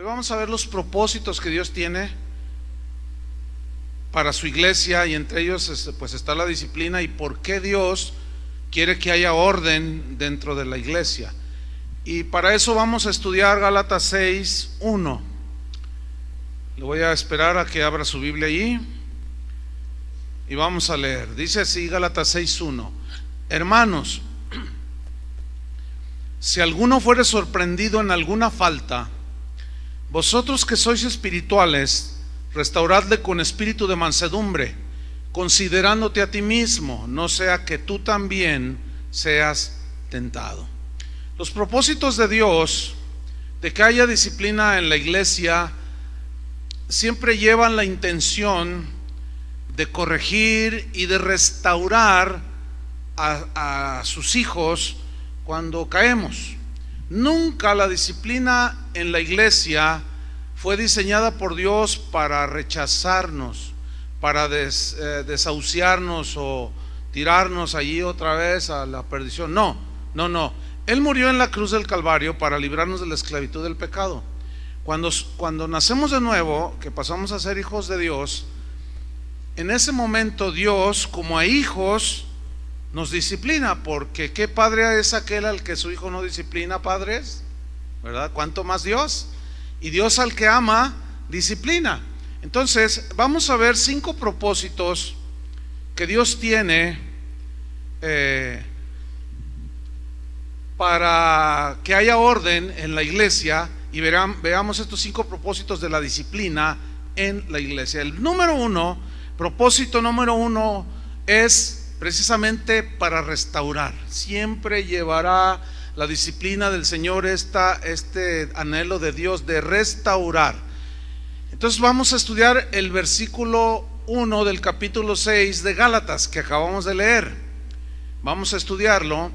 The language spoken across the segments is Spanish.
Hoy vamos a ver los propósitos que Dios tiene para su iglesia, y entre ellos pues está la disciplina y por qué Dios quiere que haya orden dentro de la iglesia. Y para eso vamos a estudiar Gálatas 6:1. Le voy a esperar a que abra su Biblia allí y vamos a leer. Dice así Gálatas 6:1: Hermanos, si alguno fuere sorprendido en alguna falta, vosotros que sois espirituales, restauradle con espíritu de mansedumbre, considerándote a ti mismo, no sea que tú también seas tentado. Los propósitos de Dios de que haya disciplina en la iglesia siempre llevan la intención de corregir y de restaurar a sus hijos cuando caemos. Nunca la disciplina en la iglesia fue diseñada por Dios para rechazarnos, para desahuciarnos o tirarnos allí otra vez a la perdición. No. Él murió en la cruz del Calvario para librarnos de la esclavitud del pecado. Cuando nacemos de nuevo, que pasamos a ser hijos de Dios, en ese momento Dios, como a hijos, nos disciplina, porque ¿qué padre es aquel al que su hijo no disciplina, padres? ¿Verdad? ¿Cuánto más Dios? Y Dios al que ama, disciplina. Entonces, vamos a ver 5 propósitos que Dios tiene para que haya orden en la iglesia, y veamos estos 5 propósitos de la disciplina en la iglesia. Propósito número uno es precisamente para restaurar. Siempre llevará la disciplina del Señor este anhelo de Dios de restaurar. Entonces vamos a estudiar el versículo 1 del capítulo 6 de Gálatas que acabamos de leer. Vamos a estudiarlo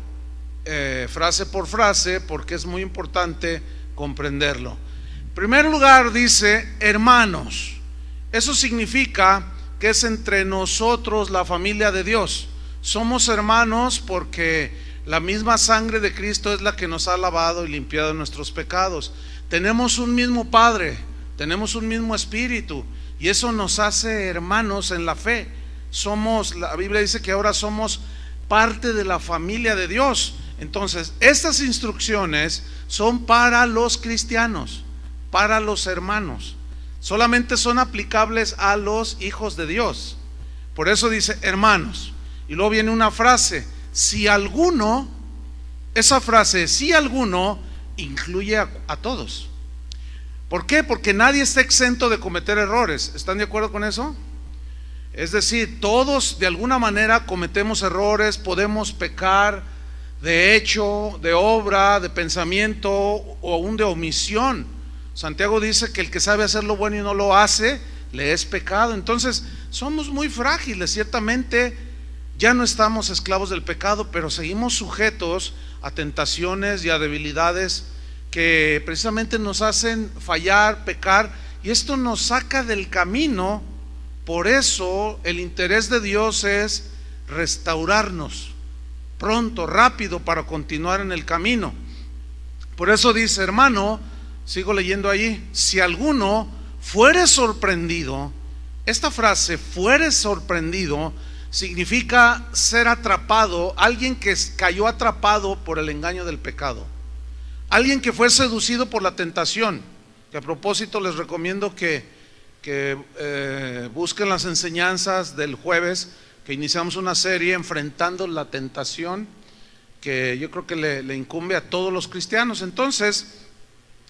frase por frase porque es muy importante comprenderlo. En primer lugar dice hermanos. Eso significa que es entre nosotros la familia de Dios. Somos hermanos porque la misma sangre de Cristo es la que nos ha lavado y limpiado nuestros pecados. Tenemos un mismo Padre, tenemos un mismo Espíritu, y eso nos hace hermanos en la fe. La Biblia dice que ahora somos parte de la familia de Dios. Entonces, estas instrucciones son para los cristianos, para los hermanos. Solamente son aplicables a los hijos de Dios. Por eso dice hermanos. Y luego viene una frase, si alguno. Esa frase, si alguno, incluye a todos. ¿Por qué? Porque nadie está exento de cometer errores. ¿Están de acuerdo con eso? Es decir, todos de alguna manera cometemos errores, podemos pecar de hecho, de obra, de pensamiento o aún de omisión. Santiago dice que el que sabe hacer lo bueno y no lo hace, le es pecado. Entonces, somos muy frágiles. Ciertamente, ya no estamos esclavos del pecado, pero seguimos sujetos a tentaciones y a debilidades que precisamente nos hacen fallar, pecar, y esto nos saca del camino. Por eso, el interés de Dios es restaurarnos pronto, rápido, para continuar en el camino. Por eso dice, hermano, sigo leyendo allí, si alguno fuere sorprendido. Esta frase, fuere sorprendido, significa ser atrapado, alguien que cayó atrapado por el engaño del pecado, alguien que fue seducido por la tentación. Que a propósito les recomiendo que busquen las enseñanzas del jueves, que iniciamos una serie enfrentando la tentación, que yo creo que le incumbe a todos los cristianos. Entonces,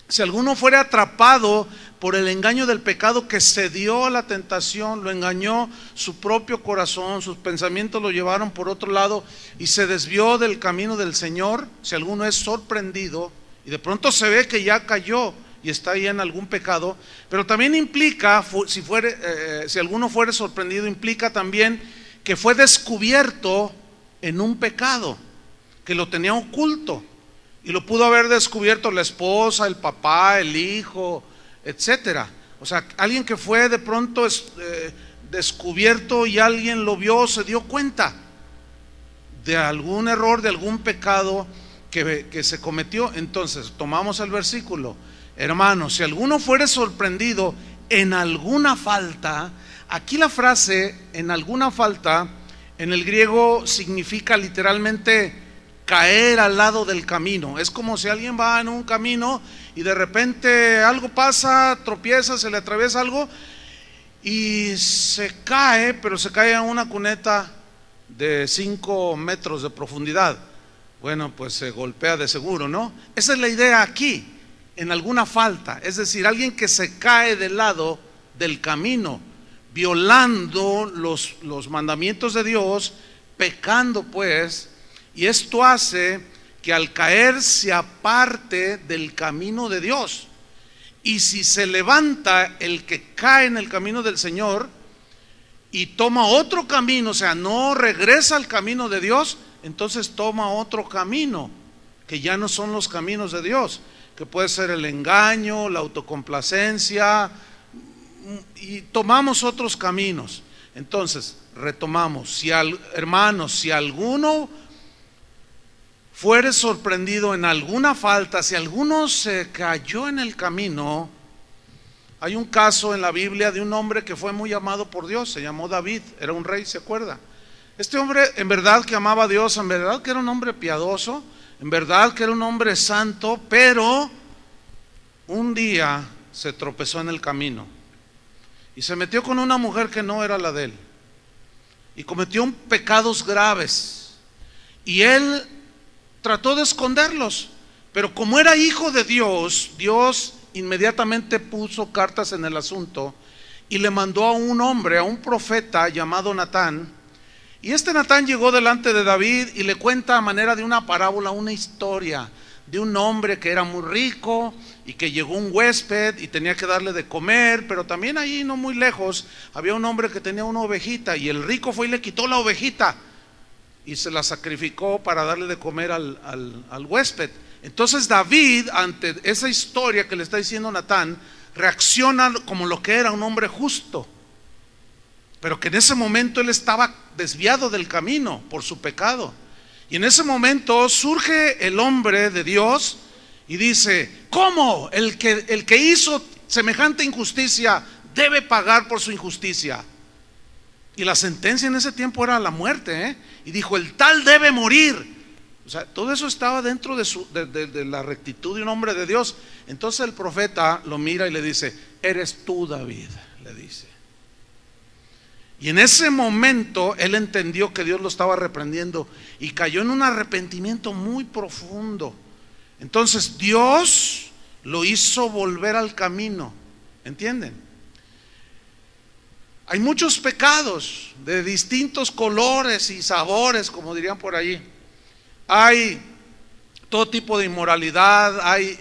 si alguno fuera atrapado por el engaño del pecado, que cedió a la tentación, lo engañó su propio corazón, sus pensamientos lo llevaron por otro lado y se desvió del camino del Señor. Si alguno es sorprendido y de pronto se ve que ya cayó y está ahí en algún pecado, pero también implica, si alguno fuere sorprendido, implica también que fue descubierto en un pecado, que lo tenía oculto. Y lo pudo haber descubierto la esposa, el papá, el hijo, etcétera. O sea, alguien que fue de pronto descubierto y alguien lo vio, se dio cuenta de algún error, de algún pecado que se cometió. Entonces, tomamos el versículo. Hermanos, si alguno fuere sorprendido en alguna falta, aquí la frase en alguna falta en el griego significa literalmente caer al lado del camino. Es como si alguien va en un camino y de repente algo pasa, tropieza, se le atraviesa algo y se cae, pero se cae a una cuneta de 5 metros de profundidad. Bueno, pues se golpea de seguro, ¿no? Esa es la idea aquí, en alguna falta, es decir, alguien que se cae del lado del camino, violando los mandamientos de Dios, pecando pues, y esto hace que al caer se aparte del camino de Dios. Y si se levanta el que cae en el camino del Señor y toma otro camino, o sea, no regresa al camino de Dios, entonces toma otro camino, que ya no son los caminos de Dios, que puede ser el engaño, la autocomplacencia, y tomamos otros caminos. Entonces, retomamos, hermanos, si alguno fuere sorprendido en alguna falta, si alguno se cayó en el camino. Hay un caso en la Biblia de un hombre que fue muy amado por Dios, se llamó David, era un rey, ¿se acuerda? Este hombre en verdad que amaba a Dios, en verdad que era un hombre piadoso, en verdad que era un hombre santo, pero un día se tropezó en el camino y se metió con una mujer que no era la de él y cometió pecados graves, y él trató de esconderlos, pero como era hijo de Dios, Dios inmediatamente puso cartas en el asunto y le mandó a un hombre, a un profeta llamado Natán. Y este Natán llegó delante de David y le cuenta a manera de una parábola una historia de un hombre que era muy rico y que llegó un huésped y tenía que darle de comer, pero también ahí no muy lejos había un hombre que tenía una ovejita, y el rico fue y le quitó la ovejita y se la sacrificó para darle de comer al huésped. Entonces David, ante esa historia que le está diciendo Natán, reacciona como lo que era un hombre justo, pero que en ese momento él estaba desviado del camino por su pecado. Y en ese momento surge el hombre de Dios y dice: ¿cómo? El que hizo semejante injusticia debe pagar por su injusticia. Y la sentencia en ese tiempo era la muerte, y dijo: el tal debe morir. O sea, todo eso estaba dentro de la rectitud de un hombre de Dios. Entonces el profeta lo mira y le dice: eres tú, David, le dice. Y en ese momento él entendió que Dios lo estaba reprendiendo y cayó en un arrepentimiento muy profundo. Entonces Dios lo hizo volver al camino, ¿entienden? Hay muchos pecados de distintos colores y sabores, como dirían por allí. Hay todo tipo de inmoralidad, hay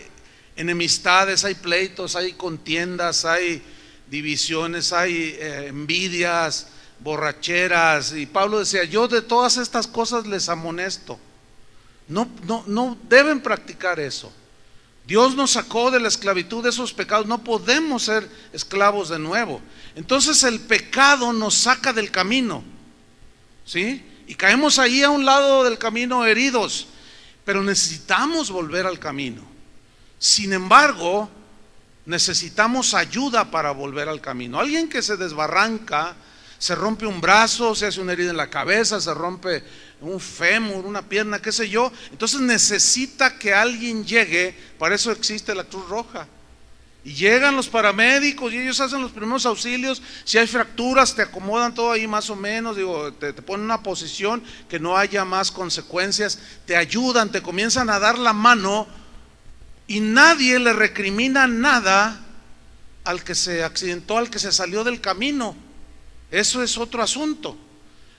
enemistades, hay pleitos, hay contiendas, hay divisiones, hay envidias, borracheras. Y Pablo decía: yo de todas estas cosas les amonesto. No deben practicar eso. Dios nos sacó de la esclavitud de esos pecados, no podemos ser esclavos de nuevo. Entonces el pecado nos saca del camino, ¿sí? Y caemos ahí a un lado del camino heridos, pero necesitamos volver al camino. Sin embargo, necesitamos ayuda para volver al camino. Alguien que se desbarranca, se rompe un brazo, se hace una herida en la cabeza, se rompe un fémur, una pierna, qué sé yo, entonces necesita que alguien llegue. Para eso existe la Cruz Roja. Y llegan los paramédicos y ellos hacen los primeros auxilios. Si hay fracturas, te acomodan todo ahí más o menos, te ponen en una posición que no haya más consecuencias, te ayudan, te comienzan a dar la mano, y nadie le recrimina nada al que se accidentó, al que se salió del camino. Eso es otro asunto,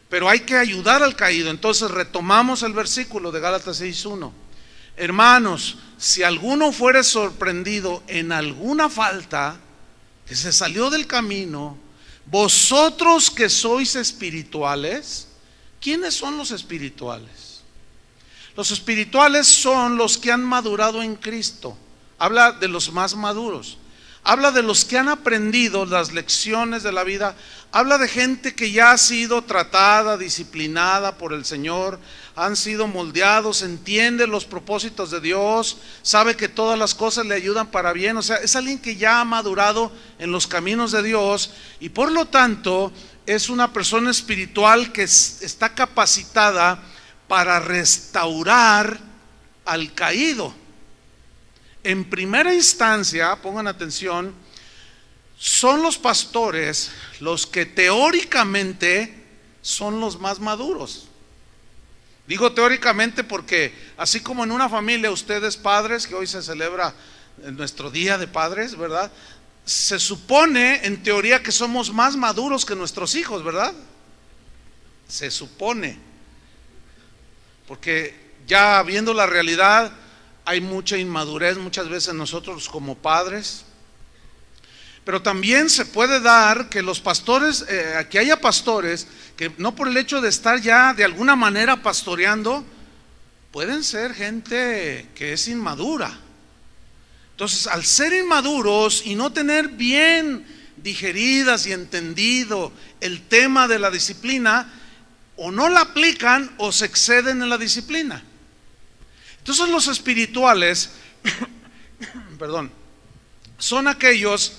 pero hay que ayudar al caído. Entonces retomamos el versículo de Gálatas 6:1. Hermanos, si alguno fuere sorprendido en alguna falta, que se salió del camino, vosotros que sois espirituales. ¿Quiénes son los espirituales? Los espirituales son los que han madurado en Cristo. Habla de los más maduros. Habla de los que han aprendido las lecciones de la vida. Habla de gente que ya ha sido tratada, disciplinada por el Señor. han sido moldeados, entiende los propósitos de Dios, sabe que todas las cosas le ayudan para bien. O sea, es alguien que ya ha madurado en los caminos de Dios y por lo tanto es una persona espiritual que está capacitada para restaurar al caído. En primera instancia, pongan atención, son los pastores los que teóricamente son los más maduros. Digo teóricamente porque así como en una familia ustedes padres, que hoy se celebra nuestro día de padres, ¿verdad? Se supone en teoría que somos más maduros que nuestros hijos, ¿verdad? Se supone. Porque ya viendo la realidad hay mucha inmadurez muchas veces nosotros como padres. Pero también se puede dar que los pastores, que haya pastores que no por el hecho de estar ya de alguna manera pastoreando, pueden ser gente que es inmadura. Entonces, al ser inmaduros y no tener bien digeridas y entendido el tema de la disciplina, o no la aplican o se exceden en la disciplina. Entonces los espirituales, perdón, son aquellos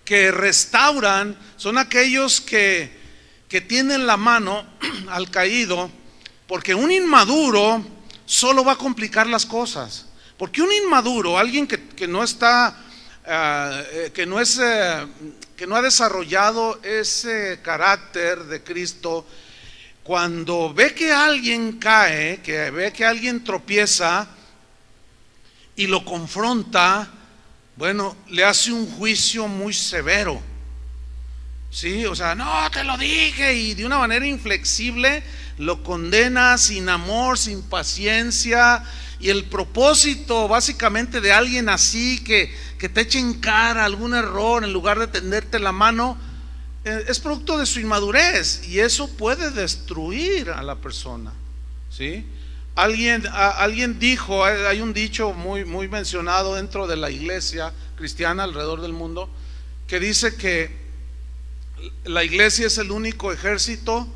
que restauran, son aquellos que tienen la mano al caído, porque un inmaduro solo va a complicar las cosas. Porque un inmaduro, alguien que no está, que no ha desarrollado ese carácter de Cristo, cuando ve que alguien cae, que ve que alguien tropieza y lo confronta, bueno, le hace un juicio muy severo. Sí, o sea, no, te lo dije, y de una manera inflexible lo condena sin amor, sin paciencia. Y el propósito básicamente de alguien así que te eche en cara algún error en lugar de tenderte la mano, es producto de su inmadurez, y eso puede destruir a la persona. ¿Sí? Alguien dijo, hay un dicho muy mencionado dentro de la iglesia cristiana alrededor del mundo, que dice que la iglesia es el único ejército,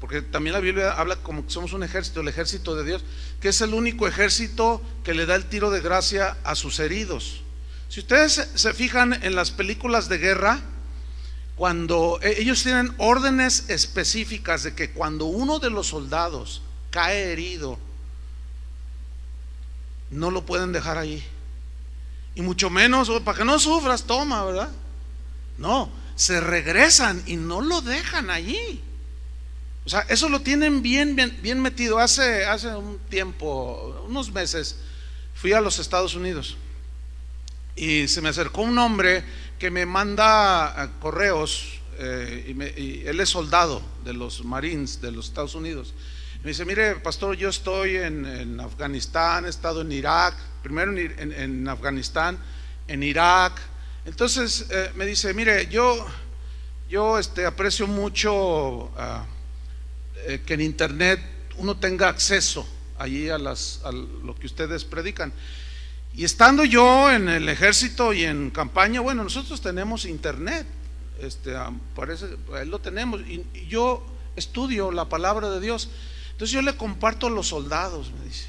porque también la Biblia habla como que somos un ejército, el ejército de Dios, que es el único ejército que le da el tiro de gracia a sus heridos. Si ustedes se fijan en las películas de guerra, cuando ellos tienen órdenes específicas de que cuando uno de los soldados cae herido, no lo pueden dejar ahí, y mucho menos para que no sufras, toma, ¿verdad? No, se regresan y no lo dejan allí. O sea, eso lo tienen bien metido. Hace un tiempo, unos meses, fui a los Estados Unidos y se me acercó un hombre que me manda correos, y él es soldado de los Marines de los Estados Unidos. Me dice, mire pastor, yo estoy en Afganistán, he estado en Irak, primero en Afganistán, en Irak. Entonces me dice, mire, yo aprecio mucho que en internet uno tenga acceso allí a lo que ustedes predican. Y estando yo en el ejército y en campaña, bueno, nosotros tenemos internet, parece, ahí lo tenemos, y yo estudio la palabra de Dios. Entonces yo le comparto a los soldados, me dice,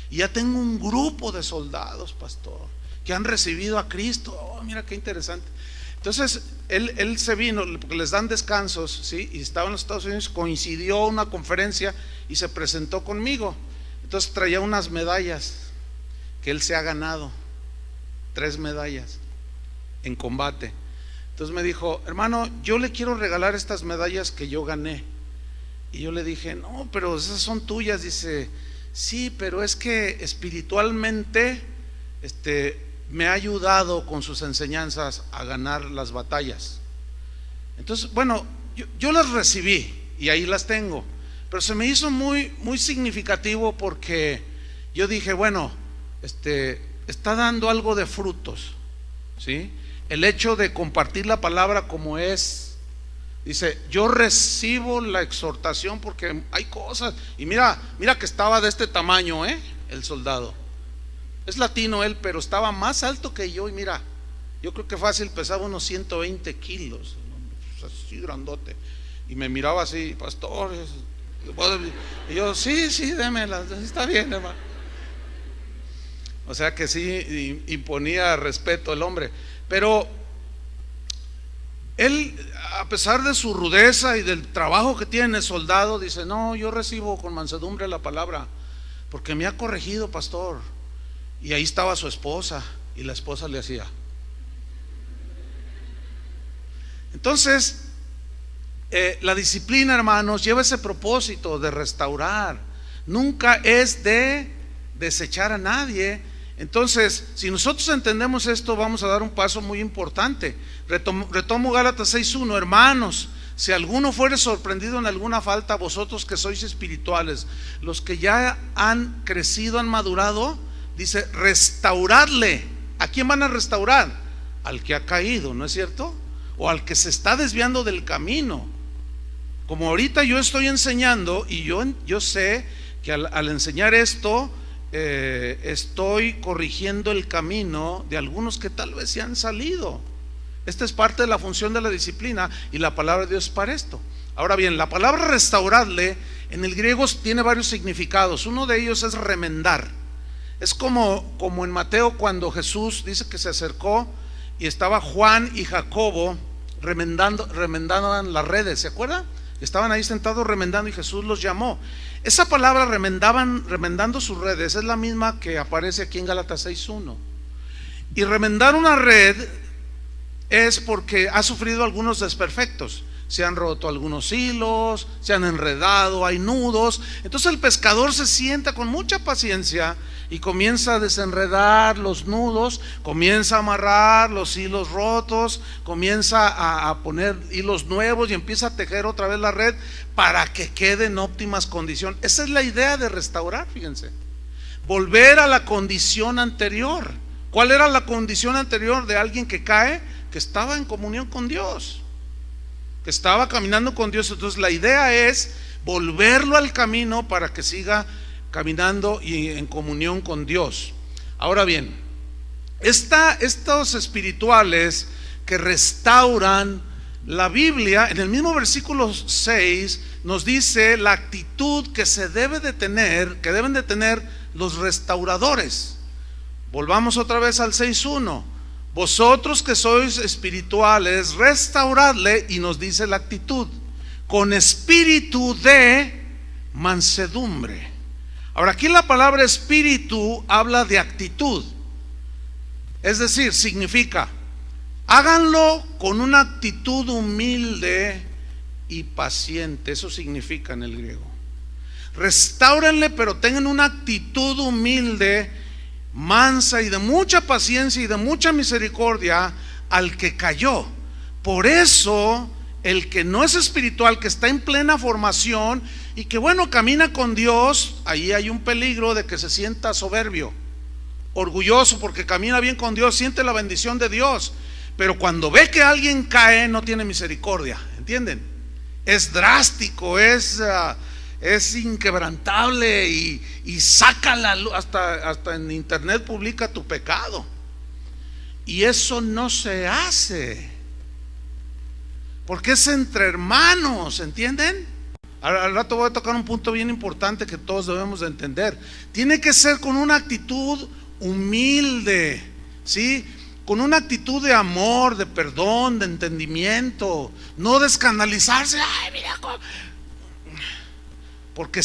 y ya tengo un grupo de soldados, pastor, que han recibido a Cristo. Oh, mira qué interesante. Entonces él se vino, porque les dan descansos, ¿sí? Y estaba en los Estados Unidos, coincidió una conferencia y se presentó conmigo. Entonces traía unas medallas que él se ha ganado, 3 medallas en combate. Entonces me dijo, hermano, yo le quiero regalar estas medallas que yo gané. Y yo le dije, no, pero esas son tuyas. Dice, sí, pero es que espiritualmente me ha ayudado con sus enseñanzas a ganar las batallas. Entonces, bueno, yo las recibí y ahí las tengo, pero se me hizo muy significativo, porque yo dije, bueno, está dando algo de frutos, ¿sí? El hecho de compartir la palabra como es. Dice, yo recibo la exhortación porque hay cosas. Y mira que estaba de este tamaño, el soldado. Es latino él, pero estaba más alto que yo. Y mira, yo creo que fácil pesaba unos 120 kilos, así grandote. Y me miraba así, pastor, Y yo, sí, démela, está bien, hermano. O sea que sí imponía respeto el hombre. Pero él, a pesar de su rudeza y del trabajo que tiene soldado, dice: no, yo recibo con mansedumbre la palabra, porque me ha corregido, pastor. Y ahí estaba su esposa, y la esposa le hacía. Entonces, la disciplina, hermanos, lleva ese propósito de restaurar. Nunca es de desechar a nadie. Entonces, si nosotros entendemos esto, vamos a dar un paso muy importante. Retomo Gálatas 6:1. Hermanos, si alguno fuere sorprendido en alguna falta, vosotros que sois espirituales, los que ya han crecido, han madurado, dice: restauradle. ¿A quién van a restaurar? Al que ha caído, ¿no es cierto? O al que se está desviando del camino. Como ahorita yo estoy enseñando, y yo sé que al enseñar esto, estoy corrigiendo el camino de algunos que tal vez se han salido. Esta es parte de la función de la disciplina, y la palabra de Dios es para esto. Ahora bien, la palabra restaurarle en el griego tiene varios significados. Uno de ellos es remendar. Es como en Mateo, cuando Jesús dice que se acercó y estaba Juan y Jacobo remendaban las redes, ¿se acuerdan? Estaban ahí sentados remendando y Jesús los llamó. Esa palabra remendando sus redes es la misma que aparece aquí en Gálatas 6:1. Y remendar una red es porque ha sufrido algunos desperfectos. Se han roto algunos hilos, se han enredado, hay nudos. Entonces el pescador se sienta con mucha paciencia y comienza a desenredar los nudos, comienza a amarrar los hilos rotos, comienza a poner hilos nuevos y empieza a tejer otra vez la red para que quede en óptimas condiciones. Esa es la idea de restaurar, fíjense. Volver a la condición anterior. ¿Cuál era la condición anterior de alguien que cae? Que estaba en comunión con Dios, que estaba caminando con Dios. Entonces la idea es volverlo al camino para que siga caminando y en comunión con Dios. Ahora bien, estos espirituales que restauran, la Biblia en el mismo versículo 6 nos dice la actitud que deben de tener los restauradores. Volvamos otra vez al 6:1. Vosotros que sois espirituales, restauradle, y nos dice la actitud: con espíritu de mansedumbre. Ahora, aquí la palabra espíritu habla de actitud. Es decir, significa: háganlo con una actitud humilde y paciente. Eso significa en el griego. Restáurenle, pero tengan una actitud humilde, mansa y de mucha paciencia y de mucha misericordia al que cayó. Por eso el que no es espiritual, que está en plena formación y que camina con Dios, ahí hay un peligro de que se sienta soberbio, orgulloso porque camina bien con Dios, siente la bendición de Dios, pero cuando ve que alguien cae no tiene misericordia, ¿entienden? Es drástico, es inquebrantable y saca la luz, hasta en internet publica tu pecado. Y eso no se hace, porque es entre hermanos, ¿entienden? Al rato voy a tocar un punto bien importante que todos debemos de entender. Tiene que ser con una actitud humilde, ¿sí? Con una actitud de amor, de perdón, de entendimiento, no de escandalizarse. Ay, mira cómo. Porque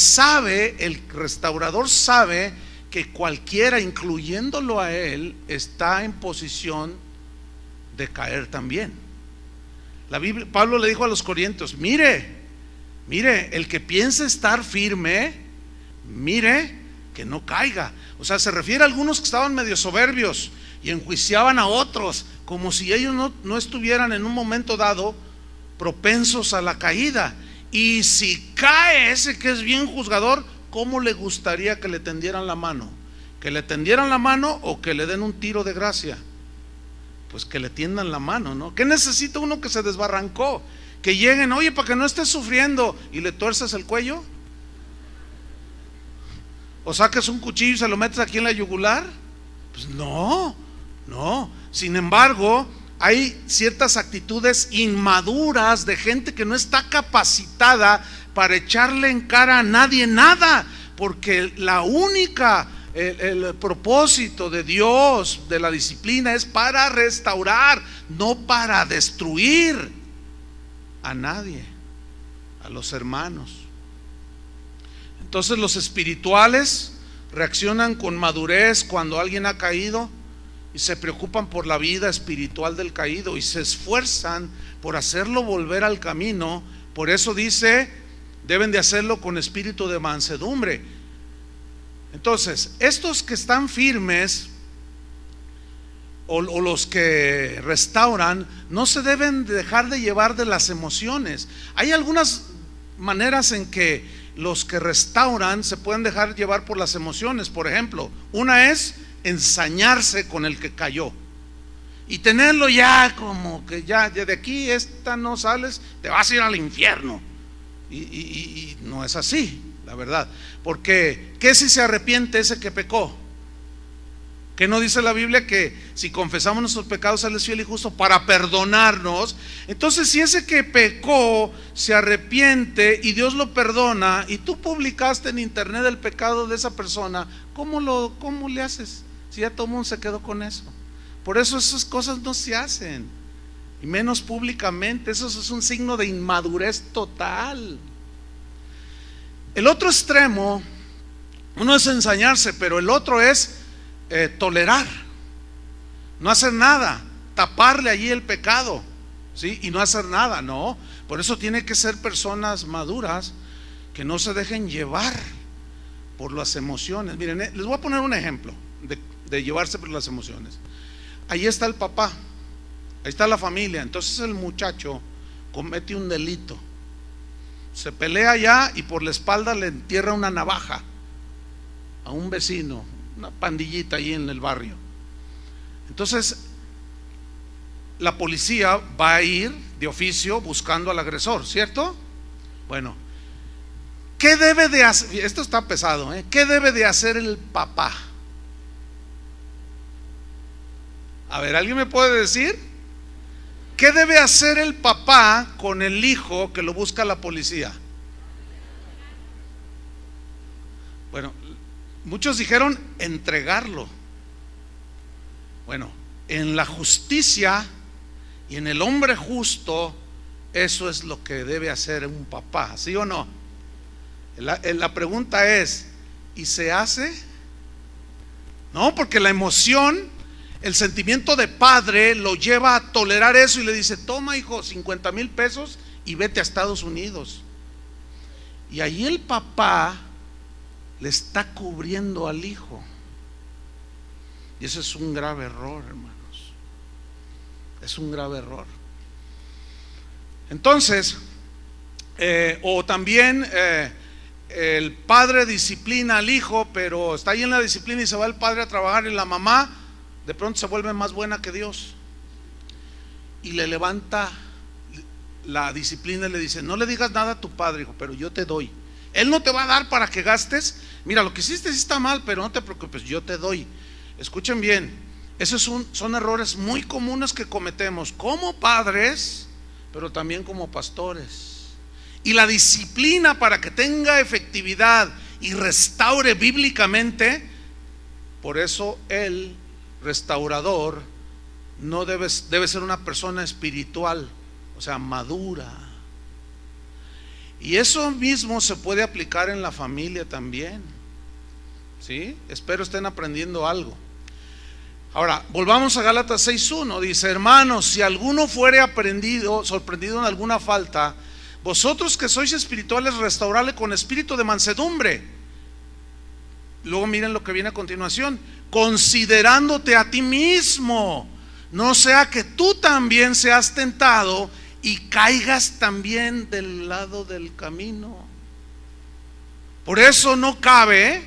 el restaurador sabe que cualquiera, incluyéndolo a él, está en posición de caer también. Pablo le dijo a los corintios: mire, el que piense estar firme, mire que no caiga. O sea, se refiere a algunos que estaban medio soberbios y enjuiciaban a otros, como si ellos no estuvieran en un momento dado propensos a la caída. Y si cae ese que es bien juzgador, ¿cómo le gustaría que le tendieran la mano? ¿Que le tendieran la mano o que le den un tiro de gracia? Pues que le tiendan la mano, ¿no? ¿Qué necesita uno que se desbarrancó? Que lleguen: oye, para que no estés sufriendo, y le tuerces el cuello, o saques un cuchillo y se lo metes aquí en la yugular. Pues no. Sin embargo, hay ciertas actitudes inmaduras de gente que no está capacitada para echarle en cara a nadie nada, porque la única el propósito de Dios de la disciplina es para restaurar, no para destruir a nadie, a los hermanos. Entonces los espirituales reaccionan con madurez cuando alguien ha caído y se preocupan por la vida espiritual del caído y se esfuerzan por hacerlo volver al camino. Por eso dice, deben de hacerlo con espíritu de mansedumbre. Entonces, estos que están firmes o los que restauran no se deben dejar de llevar de las emociones. Hay algunas maneras en que los que restauran se pueden dejar llevar por las emociones. Por ejemplo, una es ensañarse con el que cayó y tenerlo ya como que ya de aquí esta no sales, te vas a ir al infierno. Y no es así, la verdad. Porque ¿qué si se arrepiente ese que pecó? ¿Qué no dice la Biblia? Que si confesamos nuestros pecados, Él es fiel y justo para perdonarnos. Entonces, si ese que pecó se arrepiente y Dios lo perdona, y tú publicaste en internet el pecado de esa persona, ¿cómo le haces? Si ya todo el mundo se quedó con eso. Por eso esas cosas no se hacen, y menos públicamente. Eso es un signo de inmadurez total. El otro extremo, uno es ensañarse, pero el otro es tolerar, no hacer nada, taparle allí el pecado, ¿sí? Y no hacer nada, no. Por eso tiene que ser personas maduras que no se dejen llevar por las emociones. Miren, les voy a poner un ejemplo de llevarse por las emociones. Ahí está el papá, ahí está la familia. Entonces el muchacho comete un delito, se pelea ya y por la espalda le entierra una navaja a un vecino, una pandillita ahí en el barrio. Entonces la policía va a ir de oficio buscando al agresor, ¿cierto? Bueno, ¿qué debe de hacer? Esto está pesado, ¿eh? ¿Qué debe de hacer el papá? A ver, ¿alguien me puede decir? ¿Qué debe hacer el papá con el hijo que lo busca la policía? Bueno, muchos dijeron entregarlo. Bueno, en la justicia y en el hombre justo, eso es lo que debe hacer un papá, ¿sí o no? La pregunta es, ¿y se hace? No, porque la emoción, el sentimiento de padre lo lleva a tolerar eso y le dice, toma hijo, 50,000 pesos y vete a Estados Unidos. Y ahí el papá le está cubriendo al hijo. Y ese es un grave error, hermanos. Es un grave error. Entonces, o también el padre disciplina al hijo, pero está ahí en la disciplina y se va el padre a trabajar, y la mamá de pronto se vuelve más buena que Dios y le levanta la disciplina y le dice, no le digas nada a tu padre, hijo, pero yo te doy. Él no te va a dar para que gastes. Mira, lo que hiciste sí está mal, pero no te preocupes, yo te doy. Escuchen bien, esos son errores muy comunes que cometemos como padres, pero también como pastores. Y la disciplina, para que tenga efectividad y restaure bíblicamente, por eso el restaurador no debe ser una persona espiritual, o sea, madura. Y eso mismo se puede aplicar en la familia también, ¿sí? Espero estén aprendiendo algo. Ahora, volvamos a Gálatas 6:1. Dice, hermanos, si alguno fuere sorprendido en alguna falta, vosotros que sois espirituales, restaurarle con espíritu de mansedumbre. Luego miren lo que viene a continuación, considerándote a ti mismo, no sea que tú también seas tentado y caigas también del lado del camino. Por eso no cabe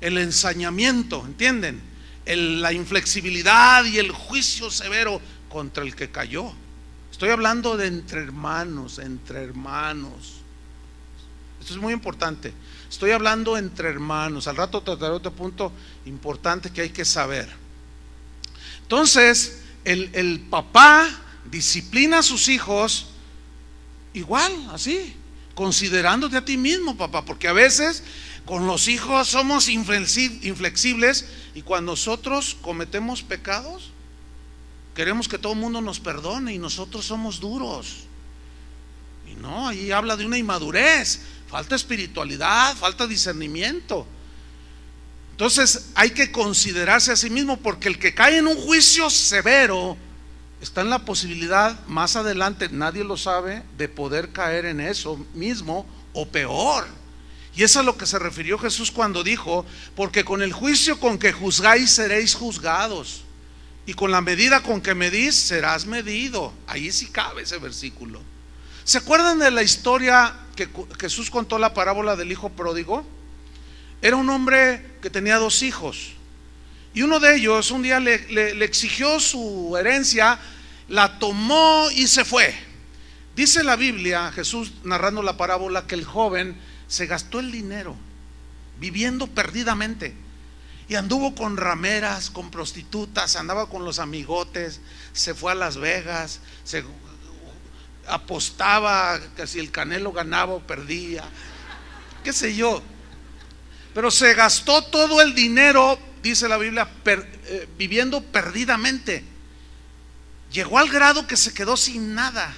el ensañamiento, ¿entienden? La inflexibilidad y el juicio severo contra el que cayó. Estoy hablando de entre hermanos, entre hermanos. Esto es muy importante. Estoy hablando entre hermanos. Al rato trataré otro punto importante que hay que saber. Entonces, el papá disciplina a sus hijos igual, así, considerándote a ti mismo, papá, porque a veces con los hijos somos inflexibles, y cuando nosotros cometemos pecados queremos que todo el mundo nos perdone y nosotros somos duros. Y no, ahí habla de una inmadurez, falta espiritualidad, falta discernimiento. Entonces hay que considerarse a sí mismo, porque el que cae en un juicio severo está en la posibilidad más adelante, nadie lo sabe, de poder caer en eso mismo o peor. Y eso es a lo que se refirió Jesús cuando dijo: porque con el juicio con que juzgáis seréis juzgados, y con la medida con que medís serás medido. Ahí sí cabe ese versículo. ¿Se acuerdan de la historia que Jesús contó, la parábola del hijo pródigo? Era un hombre que tenía 2 hijos, y uno de ellos un día le exigió su herencia, la tomó y se fue. Dice la Biblia, Jesús narrando la parábola, que el joven se gastó el dinero viviendo perdidamente, y anduvo con rameras, con prostitutas, andaba con los amigotes, se fue a Las Vegas, se apostaba que si el Canelo ganaba o perdía, qué sé yo, pero se gastó todo el dinero, dice la Biblia, viviendo perdidamente. Llegó al grado que se quedó sin nada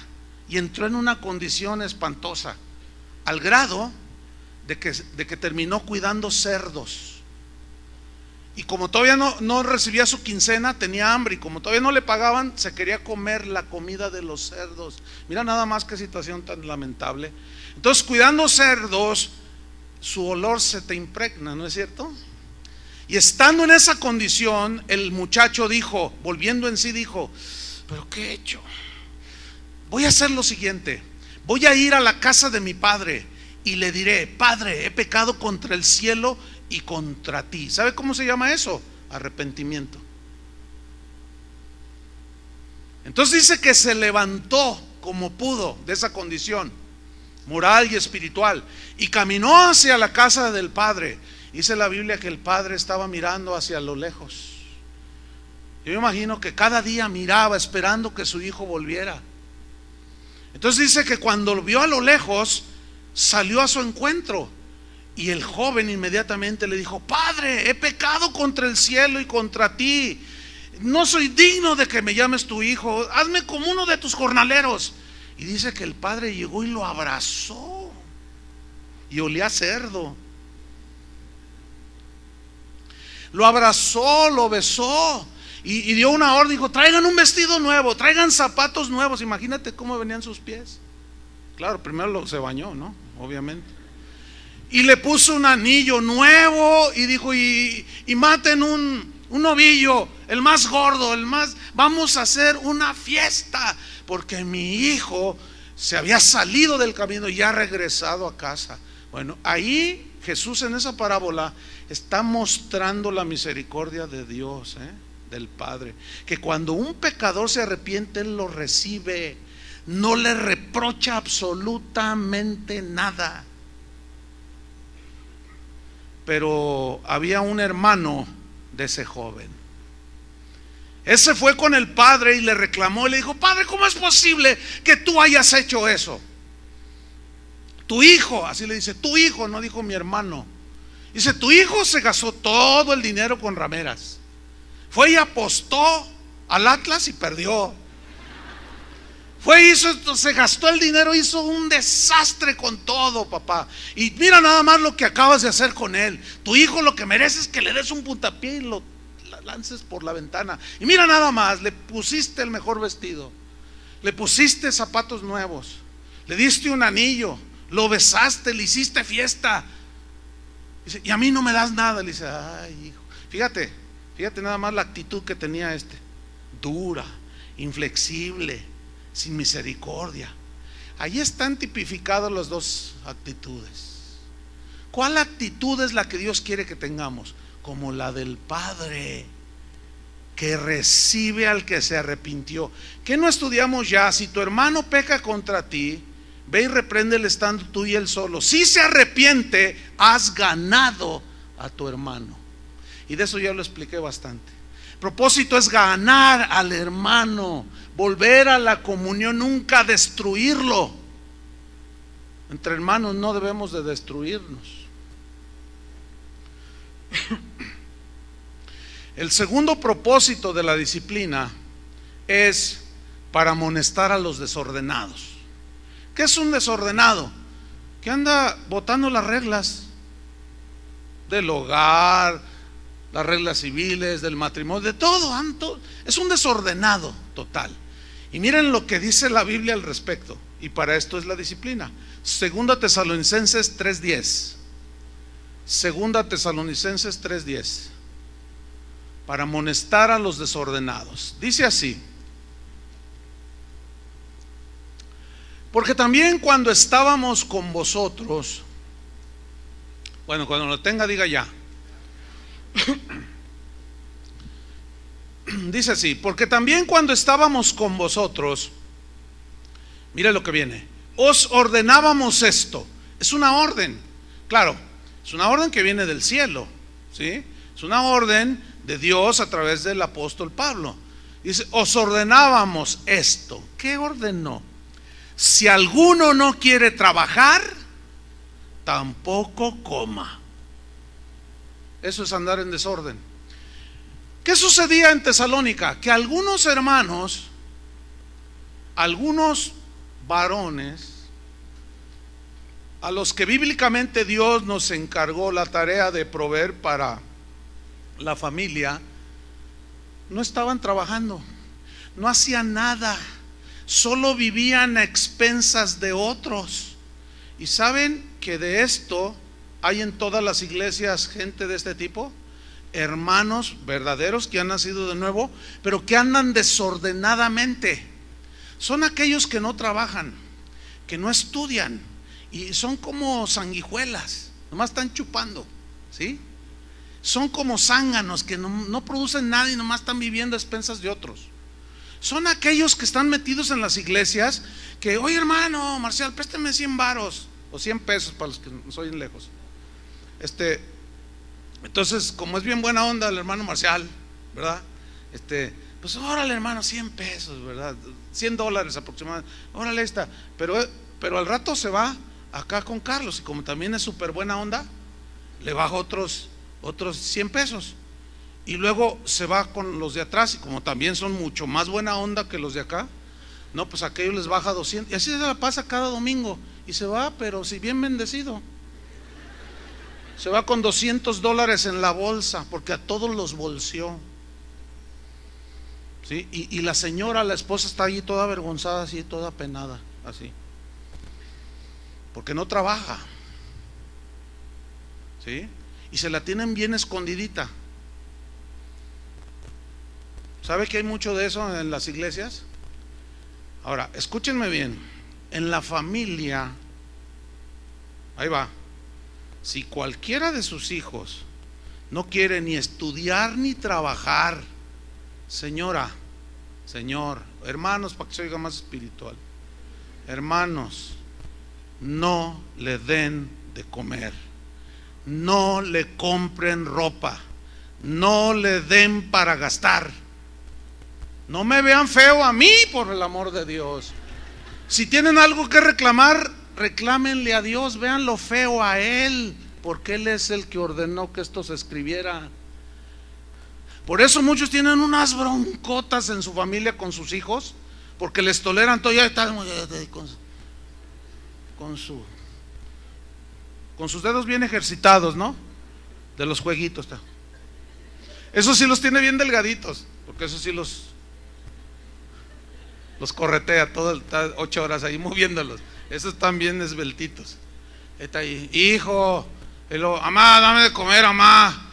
y entró en una condición espantosa, al grado de que terminó cuidando cerdos. Y como todavía no recibía su quincena, tenía hambre, y como todavía no le pagaban, se quería comer la comida de los cerdos. Mira nada más qué situación tan lamentable. Entonces, cuidando cerdos, su olor se te impregna, ¿no es cierto? Y estando en esa condición, el muchacho dijo, volviendo en sí, dijo: ¿pero qué he hecho? Voy a hacer lo siguiente, voy a ir a la casa de mi padre y le diré: Padre, he pecado contra el cielo y contra ti. ¿Sabe cómo se llama eso? Arrepentimiento. Entonces dice que se levantó como pudo de esa condición moral y espiritual y caminó hacia la casa del padre. Dice la Biblia que el padre estaba mirando hacia lo lejos. Yo me imagino que cada día miraba esperando que su hijo volviera. Entonces dice que cuando lo vio a lo lejos, salió a su encuentro, y el joven inmediatamente le dijo: Padre, he pecado contra el cielo y contra ti, no soy digno de que me llames tu hijo, hazme como uno de tus jornaleros. Y dice que el padre llegó y lo abrazó, y olía a cerdo. Lo abrazó, lo besó, y dio una orden, dijo: traigan un vestido nuevo, traigan zapatos nuevos. Imagínate cómo venían sus pies. Claro, primero se bañó, ¿no? Obviamente. Y le puso un anillo nuevo y dijo: y maten un novillo, el más gordo, vamos a hacer una fiesta, porque mi hijo se había salido del camino y ya ha regresado a casa. Bueno, ahí Jesús en esa parábola está mostrando la misericordia de Dios, del Padre, que cuando un pecador se arrepiente, Él lo recibe, no le reprocha absolutamente nada. Pero había un hermano de ese joven. Ese fue con el padre y le reclamó y le dijo: Padre, ¿cómo es posible que tú hayas hecho eso? Tu hijo, así le dice, tu hijo, no dijo mi hermano. Dice: tu hijo se gastó todo el dinero con rameras, fue y apostó al Atlas y perdió. Se gastó el dinero, hizo un desastre con todo, papá. Y mira nada más lo que acabas de hacer con él. Tu hijo lo que merece es que le des un puntapié y lo lances por la ventana. Y mira nada más, le pusiste el mejor vestido, le pusiste zapatos nuevos, le diste un anillo, lo besaste, le hiciste fiesta. Dice: y a mí no me das nada. Le dice: ay, hijo. Fíjate nada más la actitud que tenía dura, inflexible, sin misericordia. Ahí están tipificadas las dos actitudes. ¿Cuál actitud es la que Dios quiere que tengamos? Como la del Padre, que recibe al que se arrepintió. ¿Qué no estudiamos ya? Si tu hermano peca contra ti, ve y repréndele estando tú y él solo. Si se arrepiente, has ganado a tu hermano. Y de eso ya lo expliqué bastante. Propósito es ganar al hermano, volver a la comunión, nunca destruirlo. Entre hermanos no debemos de destruirnos. El segundo propósito de la disciplina es para amonestar a los desordenados. ¿Qué es un desordenado? Que anda botando las reglas del hogar, las reglas civiles, del matrimonio, de todo. Es un desordenado total. Y miren lo que dice la Biblia al respecto. Y para esto es la disciplina. Segunda Tesalonicenses 3:10. Segunda Tesalonicenses 3:10. Para amonestar a los desordenados. Dice así: porque también cuando estábamos con vosotros, bueno, cuando lo tenga diga ya. Dice así: porque también cuando estábamos con vosotros, mire lo que viene, os ordenábamos esto. Es una orden, claro, es una orden que viene del cielo, ¿sí? Es una orden de Dios a través del apóstol Pablo. Dice, os ordenábamos esto. ¿Qué ordenó? Si alguno no quiere trabajar, tampoco coma. Eso es andar en desorden. ¿Qué sucedía en Tesalónica? Que algunos hermanos, algunos varones, a los que bíblicamente Dios nos encargó la tarea de proveer para la familia, no estaban trabajando, no hacían nada, solo vivían a expensas de otros. Y saben que de esto hay en todas las iglesias gente de este tipo, hermanos verdaderos que han nacido de nuevo, pero que andan desordenadamente. Son aquellos que no trabajan, que no estudian y son como sanguijuelas, nomás están chupando, ¿sí? Son como zánganos que no producen nada y nomás están viviendo a expensas de otros. Son aquellos que están metidos en las iglesias que, oye hermano Marcial, préstame 100 varos o 100 pesos para los que nos oyen lejos. Entonces, como es bien buena onda el hermano Marcial, ¿verdad? Pues órale hermano, 100 pesos, ¿verdad? $100 aproximadamente, órale está. Pero al rato se va acá con Carlos y como también es súper buena onda, le baja otros 100 pesos. Y luego se va con los de atrás y como también son mucho más buena onda que los de acá, no, pues a aquellos les baja 200. Y así se la pasa cada domingo. Y se va, pero si bien bendecido. Se va con $200 en la bolsa, porque a todos los bolseó, ¿sí? Y la señora, la esposa, está allí toda avergonzada, así, toda penada, así, porque no trabaja, ¿sí? Y se la tienen bien escondidita. ¿Sabe que hay mucho de eso en las iglesias? Ahora, escúchenme bien. En la familia, ahí va, si cualquiera de sus hijos no quiere ni estudiar ni trabajar, señora, señor, hermanos, para que se oiga más espiritual, hermanos, no le den de comer, no le compren ropa, no le den para gastar. No me vean feo a mí, por el amor de Dios. Si tienen algo que reclamar, reclámenle a Dios, vean lo feo a Él, porque Él es el que ordenó que esto se escribiera. Por eso muchos tienen unas broncotas en su familia con sus hijos, porque les toleran todo, ya están con sus dedos bien ejercitados, ¿no? De los jueguitos. Eso sí los tiene bien delgaditos, porque eso sí los corretea todo 8 horas ahí moviéndolos. Esos están bien esbeltitos. Está ahí, hijo, mamá, dame de comer, mamá.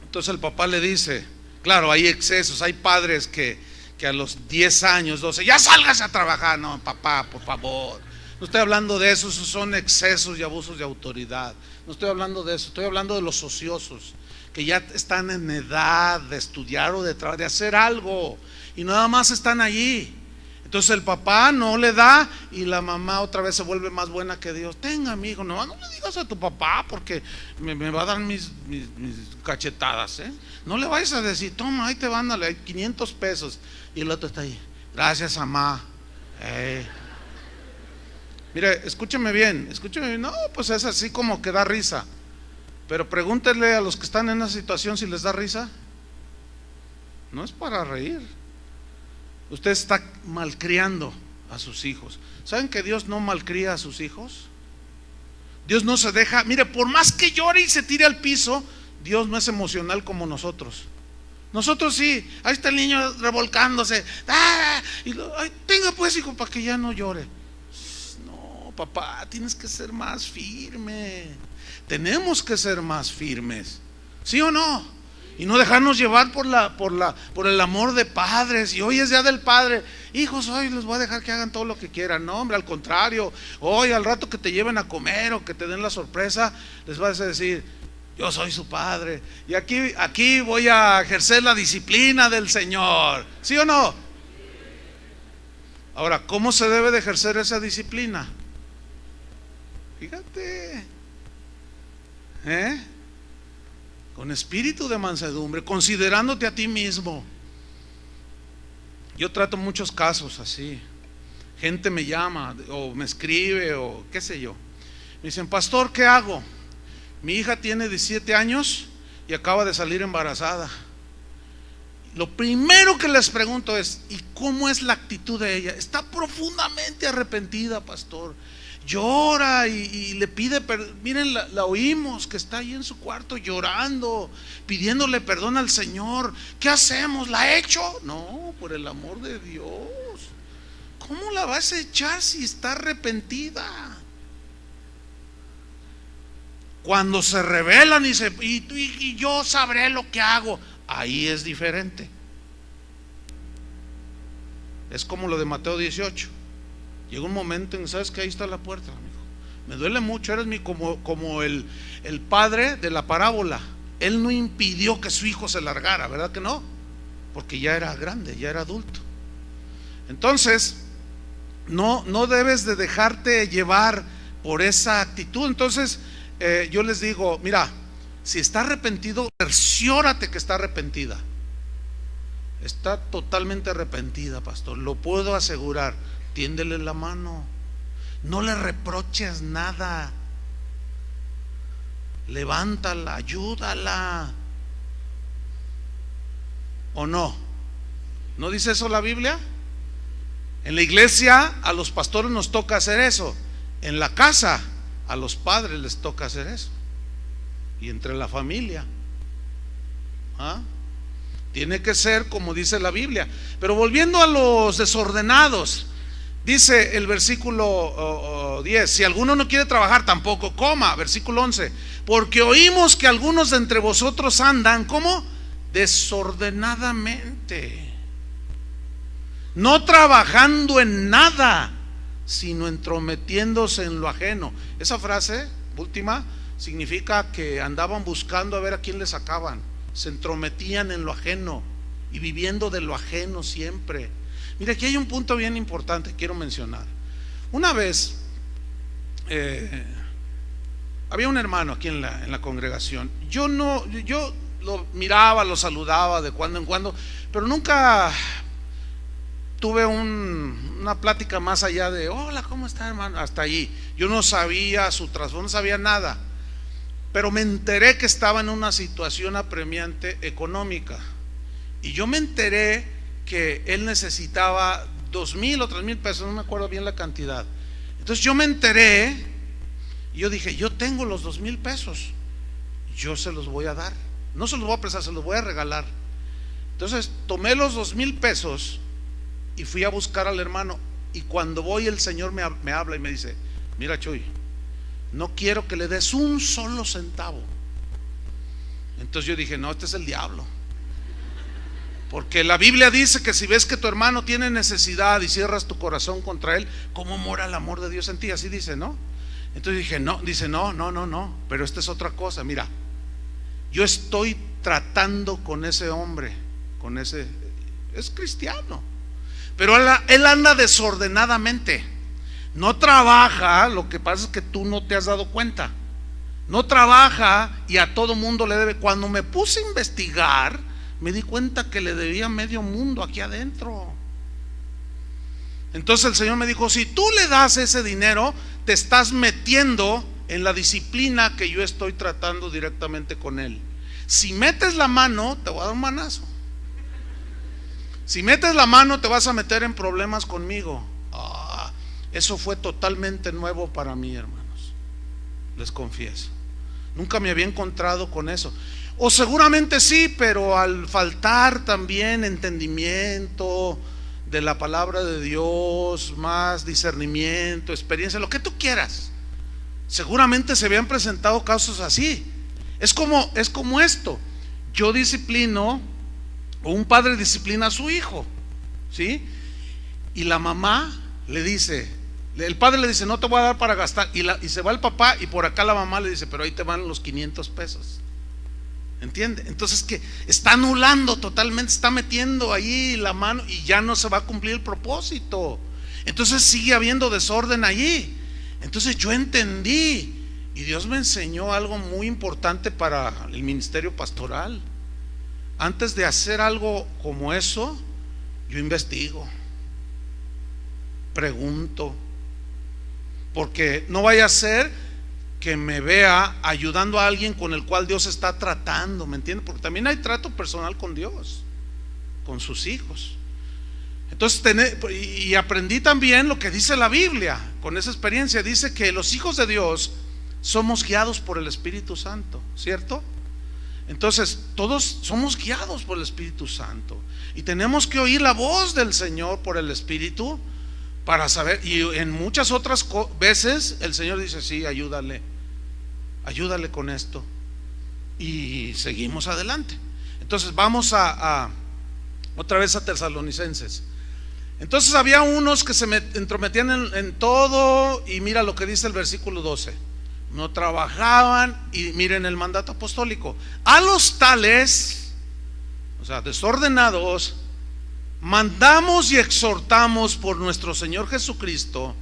Entonces el papá le dice, claro, hay excesos, hay padres que a los 10 años, 12, ya salgas a trabajar. No, papá, por favor. No estoy hablando de eso, esos son excesos y abusos de autoridad. No estoy hablando de eso, estoy hablando de los ociosos, que ya están en edad de estudiar o de hacer algo y nada más están allí. Entonces el papá no le da y la mamá otra vez se vuelve más buena que Dios. Tenga, mi hijo, no le digas a tu papá porque me va a dar mis cachetadas, ¿eh? No le vayas a decir, toma, ahí te van, dale 500 pesos. Y el otro está ahí, gracias, mamá. Mire, escúcheme bien. No, pues es así como que da risa. Pero pregúntenle a los que están en esa situación si les da risa. No es para reír. Usted está malcriando a sus hijos. ¿Saben que Dios no malcría a sus hijos? Dios no se deja, mire, por más que llore y se tire al piso, Dios no es emocional como nosotros. Nosotros sí, ahí está el niño revolcándose. Tenga pues, hijo, para que ya no llore. No, papá, tienes que ser más firme. Tenemos que ser más firmes, ¿sí o no? Y no dejarnos llevar por el amor de padres. Y hoy es día del padre. Hijos, hoy les voy a dejar que hagan todo lo que quieran. No, hombre, al contrario. Hoy al rato que te lleven a comer o que te den la sorpresa, les vas a decir, yo soy su padre. Y aquí voy a ejercer la disciplina del Señor. ¿Sí o no? Ahora, ¿cómo se debe de ejercer esa disciplina? Fíjate, con espíritu de mansedumbre, considerándote a ti mismo. Yo trato muchos casos así. Gente me llama o me escribe o qué sé yo. Me dicen, pastor, ¿qué hago? Mi hija tiene 17 años y acaba de salir embarazada. Lo primero que les pregunto es, ¿y cómo es la actitud de ella? Está profundamente arrepentida, pastor. Llora y le pide perdón. Miren, la oímos que está ahí en su cuarto llorando, pidiéndole perdón al Señor. ¿Qué hacemos? ¿La ha hecho? No, por el amor de Dios. ¿Cómo la vas a echar si está arrepentida? Cuando se rebelan y yo sabré lo que hago, ahí es diferente. Es como lo de Mateo 18. Llega un momento en, ¿sabes que ahí está la puerta, amigo? Me duele mucho, eres como el padre de la parábola. Él no impidió que su hijo se largara, ¿verdad que no? Porque ya era grande, ya era adulto. Entonces, no debes de dejarte llevar por esa actitud. Entonces, yo les digo, mira, si está arrepentido, cerciórate que está arrepentida. Está totalmente arrepentida, pastor, lo puedo asegurar. Tiéndele la mano, no le reproches nada, levántala, ayúdala. ¿O no? ¿No dice eso la Biblia? En la iglesia a los pastores nos toca hacer eso. En la casa a los padres les toca hacer eso. Y entre la familia, tiene que ser como dice la Biblia. Pero volviendo a los desordenados, dice el versículo 10, si alguno no quiere trabajar, tampoco coma. Versículo 11, porque oímos que algunos de entre vosotros andan, ¿cómo? Desordenadamente, no trabajando en nada, sino entrometiéndose en lo ajeno. Esa frase última significa que andaban buscando a ver a quién le sacaban. Se entrometían en lo ajeno y viviendo de lo ajeno siempre. Mira, aquí hay un punto bien importante que quiero mencionar. Una vez había un hermano aquí en la congregación. Yo lo miraba, lo saludaba de cuando en cuando, pero nunca tuve una plática más allá de hola, ¿cómo está, hermano? Hasta allí. Yo no sabía su trasfondo, no sabía nada, pero me enteré que estaba en una situación apremiante económica. Y yo me enteré que él necesitaba 2,000 o 3,000 pesos, no me acuerdo bien la cantidad. Entonces yo me enteré y yo dije, yo tengo los 2,000 pesos, yo se los voy a dar, no se los voy a prestar, se los voy a regalar. Entonces tomé los 2,000 pesos y fui a buscar al hermano. Y cuando voy, el Señor me habla y me dice, mira, Chuy, no quiero que le des un solo centavo. Entonces yo dije, no, este es el diablo. Porque la Biblia dice que si ves que tu hermano tiene necesidad y cierras tu corazón contra él, ¿cómo mora el amor de Dios en ti? Así dice, ¿no? Entonces dije, no, dice, no, pero esta es otra cosa. Mira, yo estoy tratando con ese hombre, es cristiano, pero él anda desordenadamente. No trabaja, lo que pasa es que tú no te has dado cuenta. No trabaja y a todo mundo le debe. Cuando me puse a investigar, me di cuenta que le debía medio mundo aquí adentro. Entonces el Señor me dijo: si tú le das ese dinero, te estás metiendo en la disciplina que yo estoy tratando directamente con él. Si metes la mano, te voy a dar un manazo. Si metes la mano, te vas a meter en problemas conmigo. Eso fue totalmente nuevo para mí, hermanos, les confieso. Nunca me había encontrado con eso. O seguramente sí, pero al faltar también entendimiento de la palabra de Dios, más discernimiento, experiencia, lo que tú quieras, seguramente se habían presentado casos así. Es como esto: yo disciplino, o un padre disciplina a su hijo, ¿sí? Y la mamá le dice, el padre le dice: no te voy a dar para gastar, y se va el papá, y por acá la mamá le dice: pero ahí te van los 500 pesos. ¿Entiende? Entonces, que está anulando totalmente, está metiendo ahí la mano y ya no se va a cumplir el propósito. Entonces sigue habiendo desorden allí. Entonces yo entendí, y Dios me enseñó algo muy importante para el ministerio pastoral. Antes de hacer algo como eso, yo investigo, pregunto, porque no vaya a ser que me vea ayudando a alguien con el cual Dios está tratando, ¿me entiende? Porque también hay trato personal con Dios, con sus hijos. Entonces y aprendí también lo que dice la Biblia. Con esa experiencia dice que los hijos de Dios somos guiados por el Espíritu Santo, ¿cierto? Entonces todos somos guiados por el Espíritu Santo, y tenemos que oír la voz del Señor por el Espíritu para saber. Y en muchas otras veces el Señor dice: sí, ayúdale con esto, y seguimos adelante. Entonces vamos otra vez a Tesalonicenses. Entonces había unos que se entrometían en todo, y mira lo que dice el versículo 12: no trabajaban. Y miren el mandato apostólico: a los tales, o sea, desordenados, mandamos y exhortamos por nuestro Señor Jesucristo,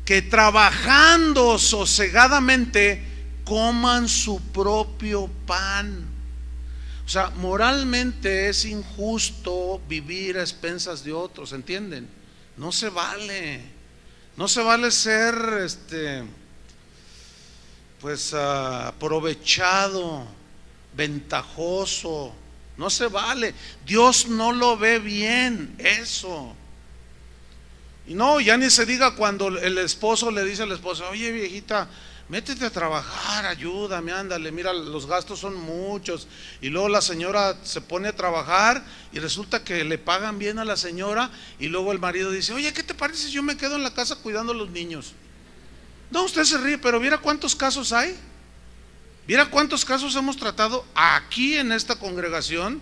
que trabajando sosegadamente coman su propio pan. O sea, moralmente es injusto vivir a expensas de otros, ¿entienden? No se vale. No se vale ser aprovechado, ventajoso. No se vale. Dios no lo ve bien eso. Y no, ya ni se diga cuando el esposo le dice a la esposa: oye, viejita, métete a trabajar, ayúdame, ándale, mira, los gastos son muchos. Y luego la señora se pone a trabajar y resulta que le pagan bien a la señora, y luego el marido dice: oye, ¿qué te parece si yo me quedo en la casa cuidando a los niños? No, usted se ríe, pero mira cuántos casos hay. Mira cuántos casos hemos tratado aquí en esta congregación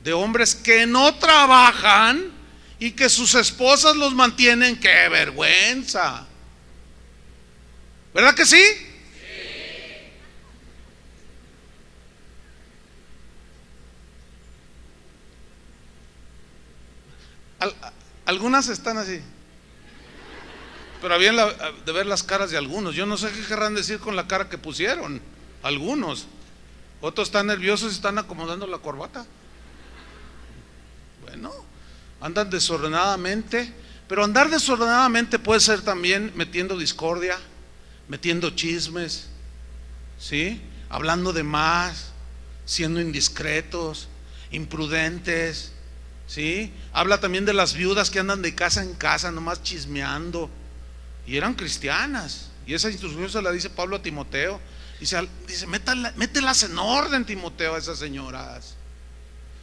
de hombres que no trabajan y que sus esposas los mantienen. ¡Qué vergüenza! ¿Verdad que sí? Algunas están así, pero habían de ver las caras de algunos. Yo no sé qué querrán decir con la cara que pusieron algunos. Otros están nerviosos y están acomodando la corbata. Bueno, andan desordenadamente. Pero andar desordenadamente puede ser también metiendo discordia, metiendo chismes, ¿sí? Hablando de más, siendo indiscretos, imprudentes, ¿sí? Habla también de las viudas que andan de casa en casa nomás chismeando, y eran cristianas. Y esa instrucción se la dice Pablo a Timoteo. Dice: mételas en orden, Timoteo, a esas señoras.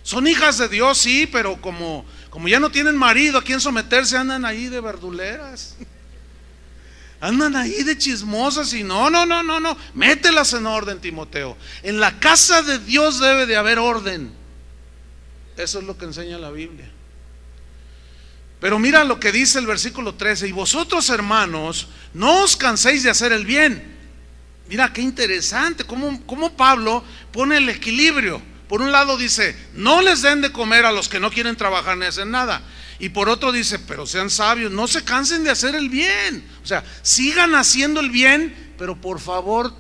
Son hijas de Dios, sí, pero como ya no tienen marido a quien someterse, andan ahí de verduleras, andan ahí de chismosas. Y no, mételas en orden, Timoteo. En la casa de Dios debe de haber orden. Eso es lo que enseña la Biblia. Pero mira lo que dice el versículo 13: y vosotros, hermanos, no os canséis de hacer el bien. Mira qué interesante cómo Pablo pone el equilibrio. Por un lado dice, no les den de comer a los que no quieren trabajar ni hacer nada. Y por otro dice, pero sean sabios, no se cansen de hacer el bien. O sea, sigan haciendo el bien, pero por favor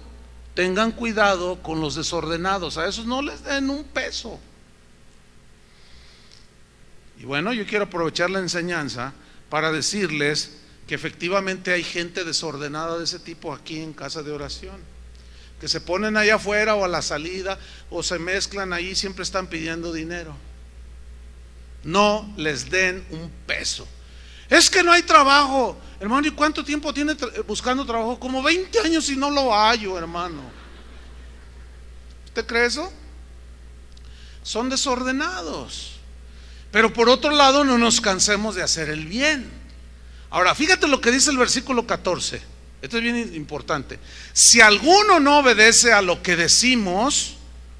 tengan cuidado con los desordenados. A esos no les den un peso. Y bueno, yo quiero aprovechar la enseñanza para decirles que efectivamente hay gente desordenada de ese tipo aquí en Casa de Oración, que se ponen allá afuera o a la salida o se mezclan ahí, siempre están pidiendo dinero. No les den un peso. Es que no hay trabajo, hermano. ¿Y cuánto tiempo tiene buscando trabajo? Como 20 años y no lo hallo, hermano. ¿Usted cree eso? Son desordenados. Pero por otro lado, no nos cansemos de hacer el bien. Ahora, fíjate lo que dice el versículo 14. Esto es bien importante. Si alguno no obedece a lo que decimos,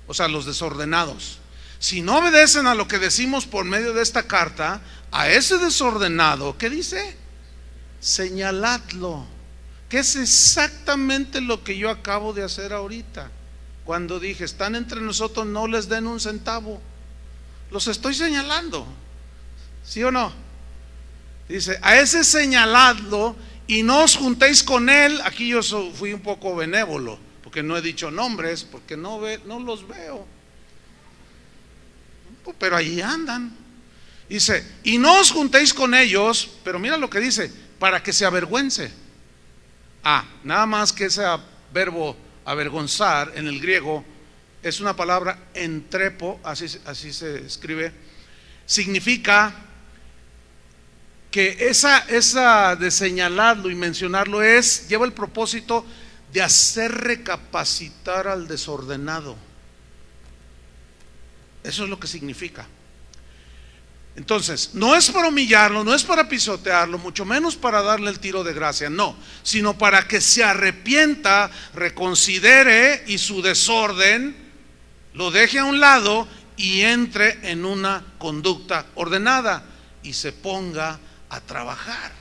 o sea, los desordenados, si no obedecen a lo que decimos por medio de esta carta, a ese desordenado, ¿qué dice? Señaladlo. Que es exactamente lo que yo acabo de hacer ahorita. Cuando dije, están entre nosotros, no les den un centavo. Los estoy señalando. ¿Sí o no? Dice, a ese señaladlo y no os juntéis con él. Aquí yo fui un poco benévolo, porque no he dicho nombres, porque no los veo. Pero ahí andan. Dice, y no os juntéis con ellos, pero mira lo que dice, para que se avergüence. Nada más que ese verbo avergonzar en el griego es una palabra entrepo, así se escribe. Significa que esa de señalarlo y mencionarlo lleva el propósito de hacer recapacitar al desordenado. Eso es lo que significa. Entonces, no es para humillarlo, no es para pisotearlo, mucho menos para darle el tiro de gracia, no, sino para que se arrepienta, reconsidere y su desorden lo deje a un lado y entre en una conducta ordenada y se ponga a trabajar.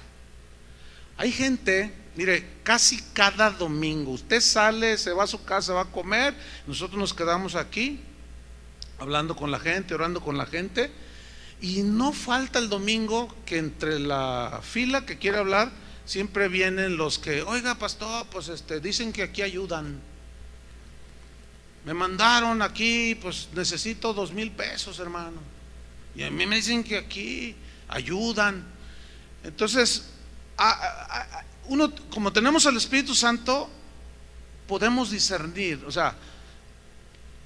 Hay gente, mire, casi cada domingo usted sale, se va a su casa, va a comer, nosotros nos quedamos aquí hablando con la gente, orando con la gente, y no falta el domingo que entre la fila que quiere hablar siempre vienen los que, oiga pastor, pues dicen que aquí ayudan, me mandaron aquí, pues necesito 2,000 pesos, hermano, y a mí me dicen que aquí ayudan. Entonces uno, como tenemos el Espíritu Santo, podemos discernir. O sea,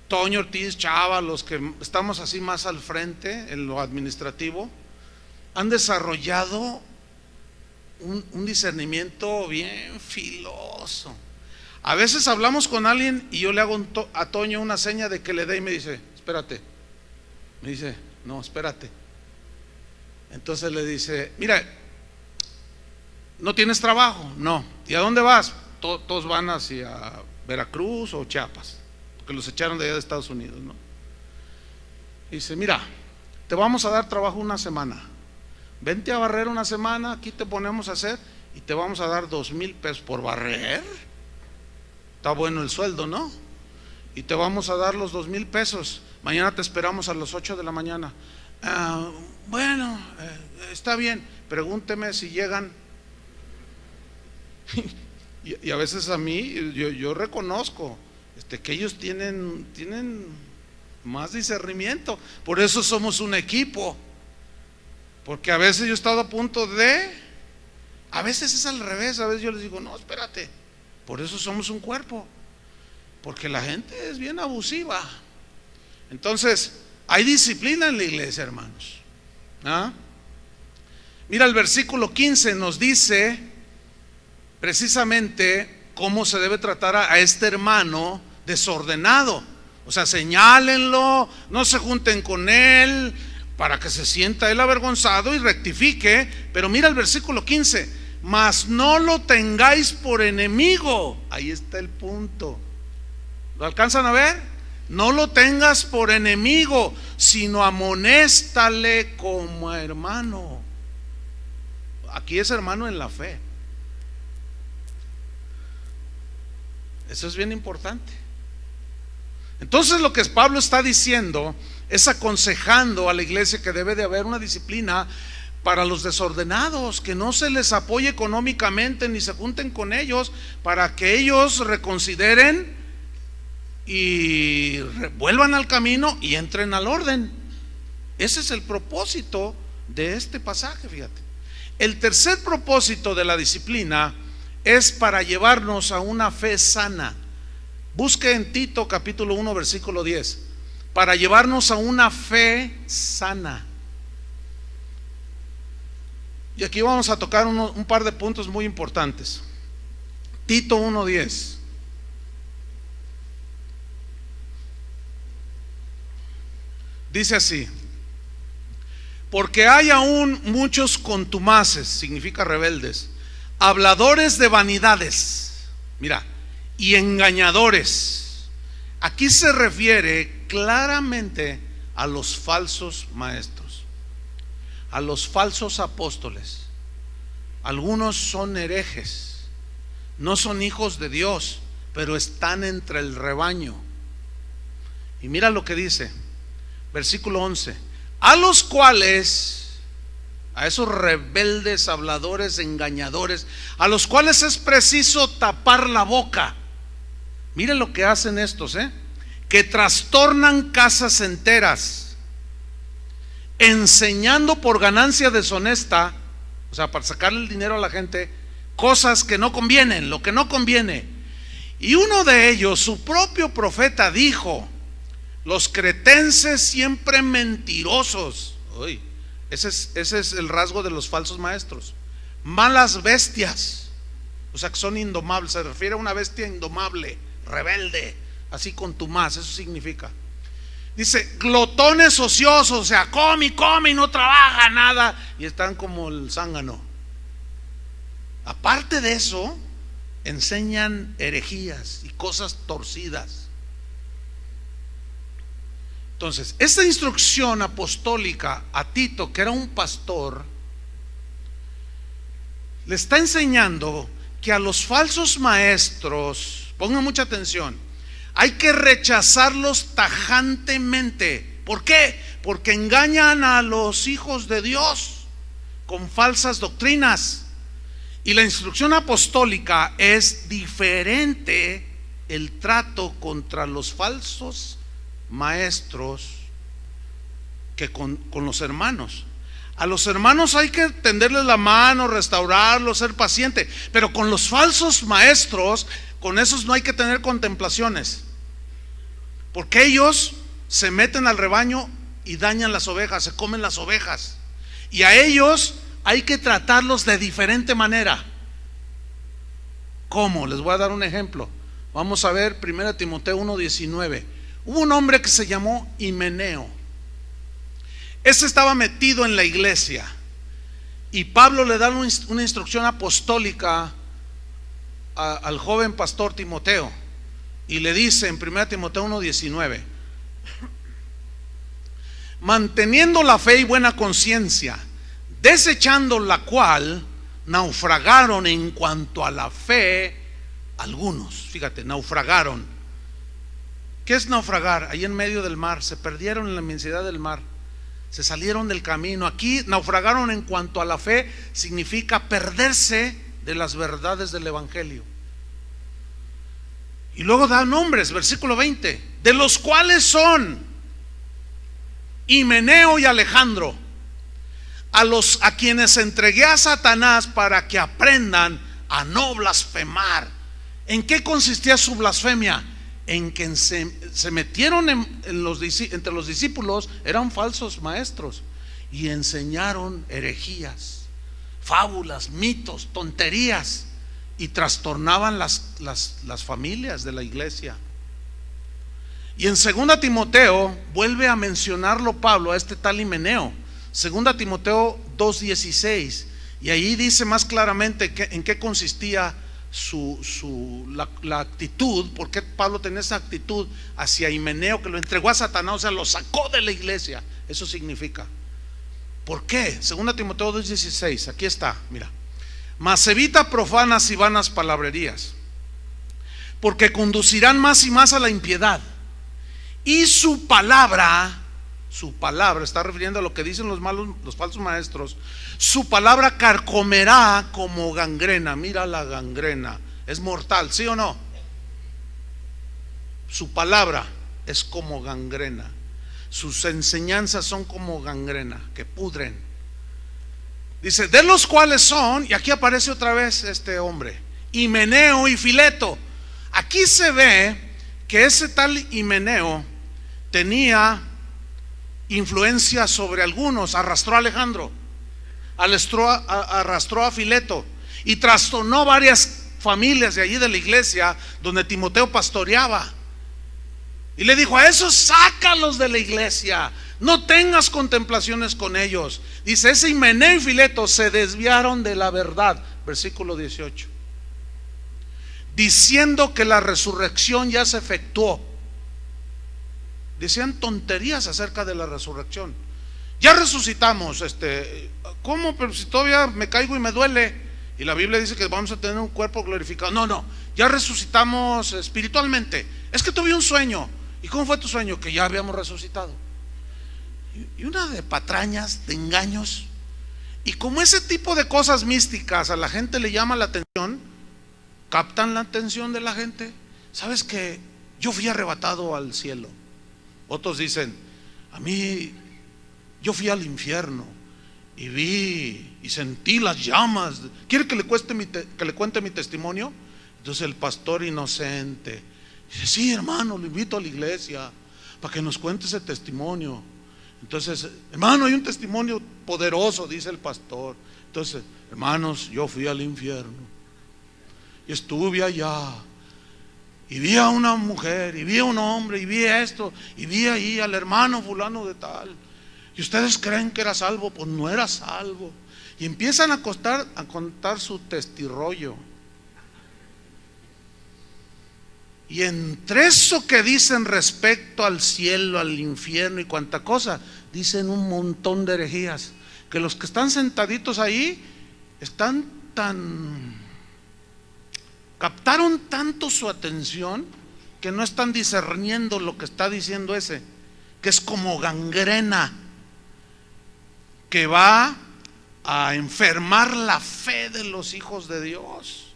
Toño Ortiz, Chava, los que estamos así más al frente en lo administrativo, han desarrollado un discernimiento bien filoso. A veces hablamos con alguien y yo le hago a Toño una seña de que le dé y me dice, espérate. Me dice, no, espérate. Entonces le dice, mira, ¿no tienes trabajo? No. ¿Y a dónde vas? Todos van hacia Veracruz o Chiapas, porque los echaron de allá de Estados Unidos, ¿no? Dice, mira, te vamos a dar trabajo una semana, vente a barrer una semana, aquí te ponemos a hacer y te vamos a dar 2,000 pesos por barrer. Está bueno el sueldo, ¿no? Y te vamos a dar los 2,000 pesos, mañana te esperamos a las 8 de la mañana. Bueno, está bien, pregúnteme si llegan. Y a veces a mí, yo reconozco que ellos tienen más discernimiento. Por eso somos un equipo. Porque a veces yo he estado a punto a veces es al revés, a veces yo les digo, no, espérate. Por eso somos un cuerpo. Porque la gente es bien abusiva. Entonces, hay disciplina en la iglesia, hermanos. Mira, el versículo 15 nos dice precisamente cómo se debe tratar a este hermano desordenado. O sea, señálenlo, no se junten con él para que se sienta él avergonzado y rectifique. Pero mira el versículo 15, mas no lo tengáis por enemigo. Ahí está el punto. ¿Lo alcanzan a ver? No lo tengas por enemigo, sino amonéstale como hermano. Aquí es hermano en la fe. Eso es bien importante. Entonces lo que Pablo está diciendo es aconsejando a la iglesia que debe de haber una disciplina para los desordenados, que no se les apoye económicamente ni se junten con ellos, para que ellos reconsideren y vuelvan al camino y entren al orden. Ese es el propósito de este pasaje, fíjate. El tercer propósito de la disciplina es para llevarnos a una fe sana. Busque en Tito capítulo 1 versículo 10, para llevarnos a una fe sana. Y aquí vamos a tocar un par de puntos muy importantes. Tito 1:10. Dice así: porque hay aún muchos contumaces, significa rebeldes, habladores de vanidades, mira, y engañadores. Aquí se refiere claramente a los falsos maestros, a los falsos apóstoles. Algunos son herejes, no son hijos de Dios, pero están entre el rebaño. Y mira lo que dice, versículo 11: a los cuales, a esos rebeldes, habladores, engañadores, a los cuales es preciso tapar la boca. Miren lo que hacen estos, que trastornan casas enteras, enseñando por ganancia deshonesta, o sea, para sacarle el dinero a la gente, cosas que no convienen, lo que no conviene. Y uno de ellos, su propio profeta, dijo: los cretenses siempre mentirosos. Uy, ese es el rasgo de los falsos maestros. Malas bestias, o sea que son indomables. Se refiere a una bestia indomable, rebelde, así contumaz, eso significa. Dice, glotones ociosos, o sea, come y no trabaja nada, y están como el zángano. Aparte de eso, enseñan herejías y cosas torcidas. Entonces, esta instrucción apostólica a Tito, que era un pastor, le está enseñando que a los falsos maestros, pongan mucha atención, hay que rechazarlos tajantemente. ¿Por qué? Porque engañan a los hijos de Dios con falsas doctrinas. Y la instrucción apostólica es diferente, el trato contra los falsos maestros, que con los hermanos. A los hermanos hay que tenderles la mano, restaurarlos, ser paciente, pero con los falsos maestros, con esos no hay que tener contemplaciones, porque ellos se meten al rebaño y dañan las ovejas, se comen las ovejas, y a ellos hay que tratarlos de diferente manera. ¿Cómo? Les voy a dar un ejemplo. Vamos a ver 1 Timoteo 1:19. Hubo un hombre que se llamó Himeneo. Ese estaba metido en la iglesia, y Pablo le da una instrucción apostólica al joven pastor Timoteo, y le dice en 1 Timoteo 1:19: manteniendo la fe y buena conciencia, desechando la cual naufragaron en cuanto a la fe algunos. Fíjate, naufragaron. ¿Qué es naufragar? Ahí en medio del mar, se perdieron en la inmensidad del mar, se salieron del camino. Aquí naufragaron en cuanto a la fe significa perderse de las verdades del evangelio. Y luego da nombres, versículo 20, de los cuales son Himeneo y Alejandro, a quienes entregué a Satanás para que aprendan a no blasfemar. ¿En qué consistía su blasfemia? En que se metieron entre los discípulos, eran falsos maestros, y enseñaron herejías, fábulas, mitos, tonterías, y trastornaban las familias de la iglesia. Y en 2 Timoteo vuelve a mencionarlo Pablo a este tal Himeneo, 2 Timoteo 2:16, y ahí dice más claramente en qué consistía la actitud, porque Pablo tenía esa actitud hacia Himeneo, que lo entregó a Satanás, o sea, lo sacó de la iglesia. Eso significa. ¿Por qué? 2 Timoteo 2:16, aquí está, mira: mas evita profanas y vanas palabrerías, porque conducirán más y más a la impiedad, y su palabra, está refiriendo a lo que dicen los falsos maestros, su palabra carcomerá como gangrena. Mira la gangrena, es mortal, ¿sí o no? Su palabra es como gangrena, sus enseñanzas son como gangrena, que pudren. Dice, de los cuales son, y aquí aparece otra vez este hombre, Himeneo y Fileto. Aquí se ve que ese tal Himeneo tenía influencia sobre algunos, arrastró a Alejandro, arrastró a Fileto y trastornó varias familias de allí de la iglesia donde Timoteo pastoreaba. Y le dijo, a esos sácalos de la iglesia, no tengas contemplaciones con ellos. Dice, ese Himeneo y Fileto se desviaron de la verdad, versículo 18, diciendo que la resurrección ya se efectuó. Decían tonterías acerca de la resurrección. Ya resucitamos, ¿cómo? Pero si todavía me caigo y me duele. Y la Biblia dice que vamos a tener un cuerpo glorificado. No, ya resucitamos espiritualmente. Es que tuve un sueño. ¿Y cómo fue tu sueño? Que ya habíamos resucitado. Y una de patrañas, de engaños. Y como ese tipo de cosas místicas a la gente le llama la atención, captan la atención de la gente. ¿Sabes que yo fui arrebatado al cielo? Otros dicen, a mí, yo fui al infierno y vi y sentí las llamas. ¿Quiere que le cuente mi testimonio? Entonces el pastor inocente dice, sí, hermano, lo invito a la iglesia para que nos cuente ese testimonio. Entonces, hermano, hay un testimonio poderoso, dice el pastor. Entonces, hermanos, yo fui al infierno y estuve allá y vi a una mujer y vi a un hombre y vi esto y vi ahí al hermano fulano de tal. Y ustedes creen que era salvo, pues no era salvo. Y empiezan a contar su testirollo. Y entre eso que dicen respecto al cielo, al infierno y cuanta cosa, dicen un montón de herejías, que los que están sentaditos ahí captaron tanto su atención que no están discerniendo lo que está diciendo ese, que es como gangrena, que va a enfermar la fe de los hijos de Dios.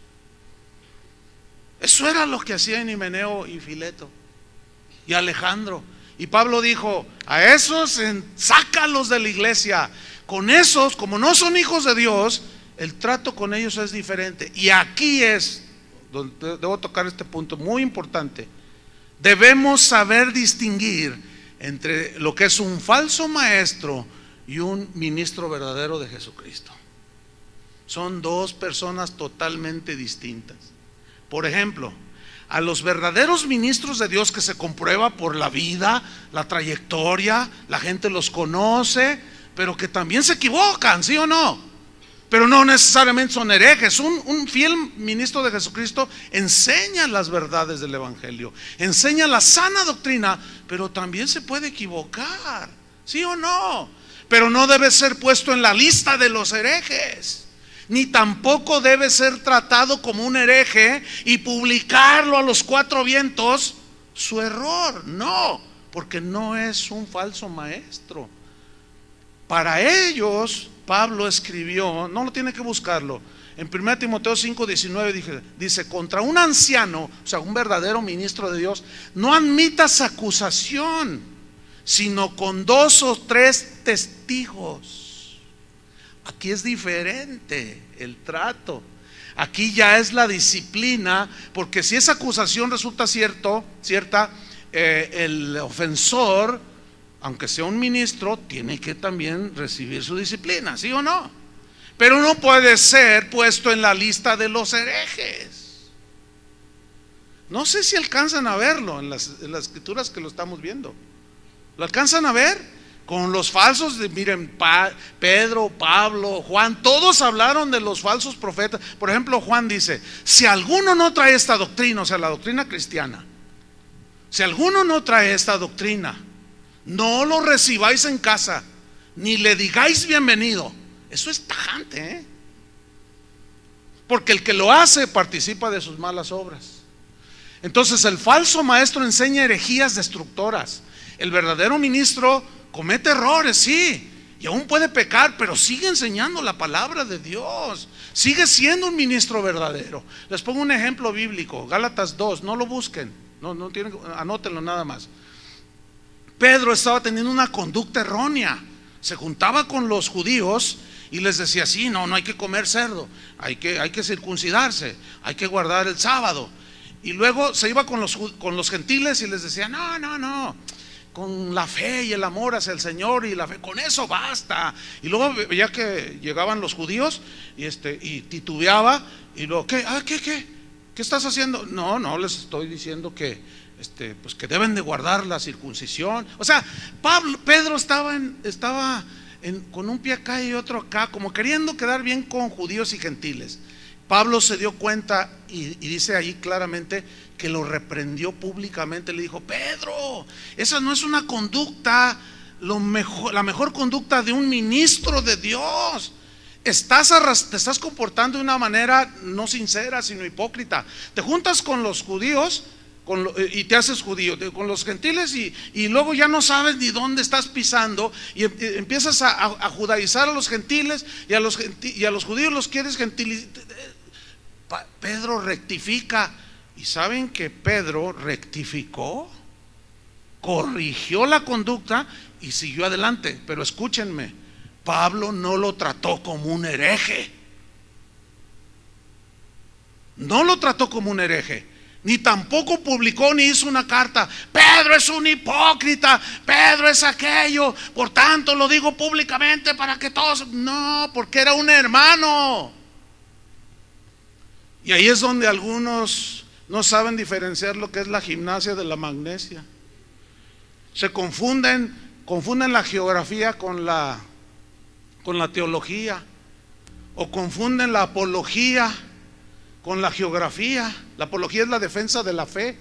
Eso era lo que hacían Himeneo y Fileto y Alejandro. Y Pablo dijo, a esos sácalos de la iglesia. Con esos, como no son hijos de Dios, el trato con ellos es diferente. Y aquí es donde debo tocar este punto muy importante. Debemos saber distinguir entre lo que es un falso maestro y un ministro verdadero de Jesucristo. Son dos personas totalmente distintas. Por ejemplo, a los verdaderos ministros de Dios, que se comprueba por la vida, la trayectoria, la gente los conoce, pero que también se equivocan, ¿sí o no? Pero no necesariamente son herejes. Un fiel ministro de Jesucristo enseña las verdades del evangelio, enseña la sana doctrina, pero también se puede equivocar, ¿sí o no? Pero no debe ser puesto en la lista de los herejes, ni tampoco debe ser tratado como un hereje y publicarlo a los cuatro vientos su error. No, porque no es un falso maestro. Para ellos Pablo escribió, no lo tiene que buscarlo, en 1 Timoteo 5:19 dice, contra un anciano, o sea, un verdadero ministro de Dios, no admitas acusación, sino con 2 o 3 testigos. Aquí es diferente el trato. Aquí ya es la disciplina, porque si esa acusación resulta cierta, el ofensor, aunque sea un ministro, tiene que también recibir su disciplina, ¿sí o no? Pero no puede ser puesto en la lista de los herejes. No sé si alcanzan a verlo en las escrituras que lo estamos viendo. ¿Lo alcanzan a ver? Con los falsos, miren, Pedro, Pablo, Juan, todos hablaron de los falsos profetas. Por ejemplo, Juan dice, si alguno no trae esta doctrina, o sea, la doctrina cristiana, si alguno no trae esta doctrina, no lo recibáis en casa, ni le digáis bienvenido. Eso es tajante, porque el que lo hace participa de sus malas obras. Entonces el falso maestro enseña herejías destructoras. El verdadero ministro comete errores, sí, y aún puede pecar, pero sigue enseñando la palabra de Dios. Sigue siendo un ministro verdadero. Les pongo un ejemplo bíblico, Gálatas 2, no lo busquen, no tienen, anótenlo nada más. Pedro estaba teniendo una conducta errónea. Se juntaba con los judíos y les decía, sí, no hay que comer cerdo, hay que circuncidarse, hay que guardar el sábado. Y luego se iba con los gentiles y les decía, no, con la fe y el amor hacia el Señor y la fe, con eso basta. Y luego veía que llegaban los judíos y titubeaba, y luego, ¿qué estás haciendo? No, les estoy diciendo que pues que deben de guardar la circuncisión. O sea, Pedro estaba con un pie acá y otro acá, como queriendo quedar bien con judíos y gentiles. Pablo se dio cuenta y dice ahí claramente que lo reprendió públicamente. Le dijo, Pedro, esa no es una conducta, la mejor conducta de un ministro de Dios. Te estás comportando de una manera no sincera, sino hipócrita. Te juntas con los judíos y te haces judío, con los gentiles y luego ya no sabes ni dónde estás pisando, y empiezas a judaizar a los gentiles, y a los judíos los quieres gentilizar. Pedro rectifica, y saben que Pedro rectificó, corrigió la conducta y siguió adelante. Pero escúchenme, Pablo no lo trató como un hereje, ni tampoco publicó ni hizo una carta, Pedro es un hipócrita, Pedro es aquello, por tanto lo digo públicamente para que todos. No, porque era un hermano. Y ahí es donde algunos no saben diferenciar lo que es la gimnasia de la magnesia. Se confunden la geografía con la teología, o confunden la apología con la geografía. La apología es la defensa de la fe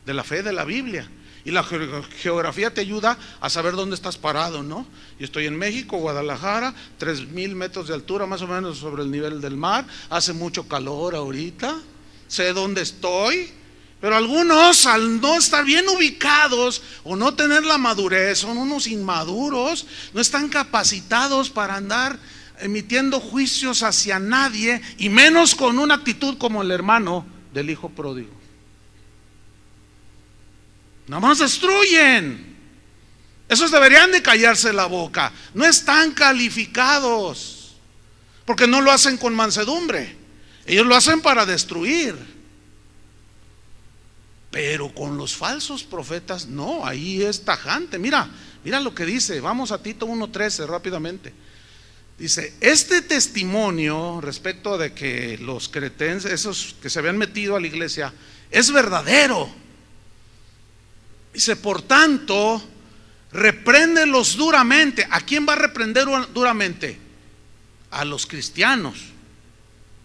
de la Biblia, y la geografía te ayuda a saber dónde estás parado, ¿no? Yo estoy en México, Guadalajara, 3,000 metros de altura más o menos sobre el nivel del mar. Hace mucho calor ahorita, sé dónde estoy. Pero algunos, al no estar bien ubicados o no tener la madurez, son unos inmaduros, no están capacitados para andar emitiendo juicios hacia nadie, y menos con una actitud como el hermano del hijo pródigo. Nada más destruyen. Esos deberían de callarse la boca. No están calificados, porque no lo hacen con mansedumbre. Ellos lo hacen para destruir. Pero con los falsos profetas no, ahí es tajante. Mira lo que dice. Vamos a Tito 1:13 rápidamente. Dice, este testimonio respecto de que los cretenses, esos que se habían metido a la iglesia, es verdadero. Dice, por tanto, repréndelos duramente. ¿A quién va a reprender duramente? A los cristianos,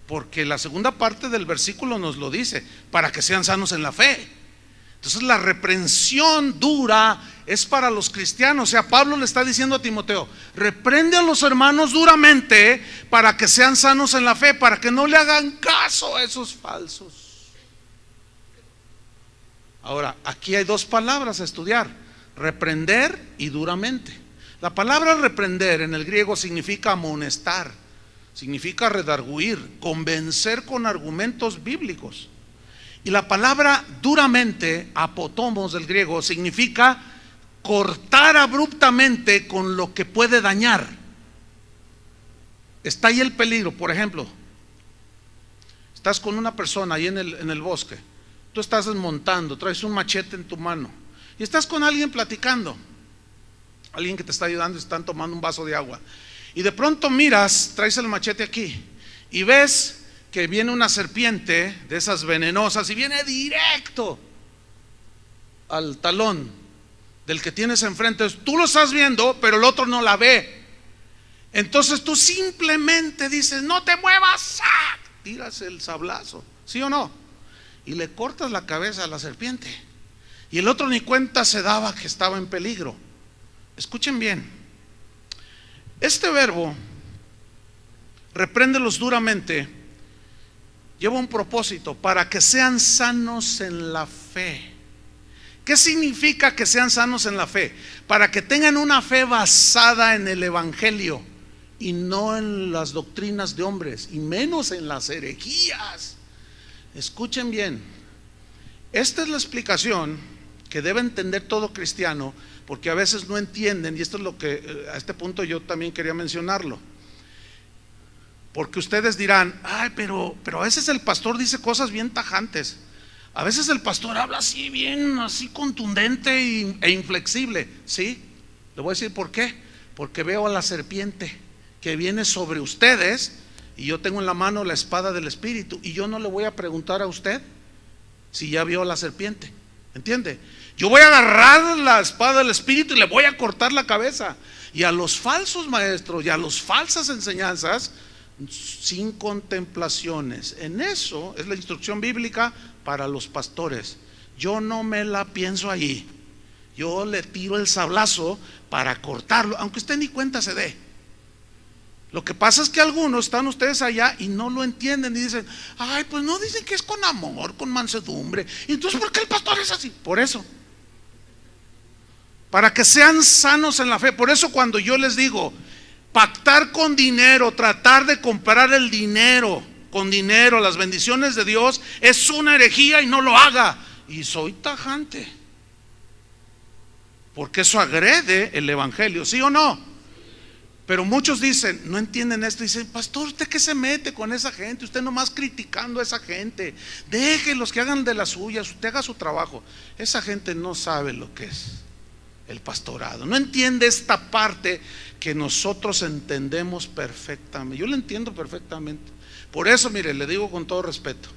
porque la segunda parte del versículo nos lo dice, para que sean sanos en la fe. Entonces la reprensión dura es para los cristianos. O sea, Pablo le está diciendo a Timoteo, reprende a los hermanos duramente para que sean sanos en la fe, para que no le hagan caso a esos falsos. Ahora, aquí hay dos palabras a estudiar: reprender y duramente. La palabra reprender en el griego significa amonestar, significa redarguir, convencer con argumentos bíblicos. Y la palabra duramente, apotomos del griego, significa cortar abruptamente con lo que puede dañar. Está ahí el peligro. Por ejemplo, estás con una persona ahí en el bosque, tú estás desmontando, traes un machete en tu mano y estás con alguien platicando, alguien que te está ayudando, están tomando un vaso de agua, y de pronto miras, traes el machete aquí y ves que viene una serpiente de esas venenosas y viene directo al talón del que tienes enfrente. Tú lo estás viendo, pero el otro no la ve. Entonces tú simplemente dices, no te muevas, ¡sac! Tiras el sablazo, ¿sí o no? Y le cortas la cabeza a la serpiente, y el otro ni cuenta se daba que estaba en peligro. Escuchen bien, este verbo, repréndelos duramente, lleva un propósito: para que sean sanos en la fe. ¿Qué significa que sean sanos en la fe? Para que tengan una fe basada en el Evangelio y no en las doctrinas de hombres, y menos en las herejías. Escuchen bien, esta es la explicación que debe entender todo cristiano, porque a veces no entienden, y esto es lo que a este punto yo también quería mencionarlo. Porque ustedes dirán: ay, pero a veces el pastor dice cosas bien tajantes. A veces el pastor habla así, bien, así contundente e inflexible. Sí, le voy a decir por qué. Porque veo a la serpiente que viene sobre ustedes, y yo tengo en la mano la espada del Espíritu, y yo no le voy a preguntar a usted si ya vio a la serpiente. ¿Entiende? Yo voy a agarrar la espada del Espíritu y le voy a cortar la cabeza. Y a los falsos maestros y a las falsas enseñanzas, sin contemplaciones. En eso es la instrucción bíblica para los pastores. Yo no me la pienso allí, yo le tiro el sablazo para cortarlo, aunque usted ni cuenta se dé. Lo que pasa es que algunos están ustedes allá y no lo entienden y dicen: ay, pues no, dicen que es con amor, con mansedumbre. ¿Y entonces por qué el pastor es así? Por eso, para que sean sanos en la fe. Por eso cuando yo les digo pactar con dinero, tratar de comprar el dinero con dinero, las bendiciones de Dios, es una herejía y no lo haga. Y soy tajante, porque eso agrede el Evangelio, ¿sí o no? Pero muchos dicen, no entienden esto, dicen: pastor, ¿usted qué se mete con esa gente? Usted nomás criticando a esa gente. Déjenlos que hagan de las suyas, usted haga su trabajo. Esa gente no sabe lo que es el pastorado, no entiende esta parte que nosotros entendemos perfectamente. Yo lo entiendo perfectamente. Por eso, mire, le digo con todo respeto,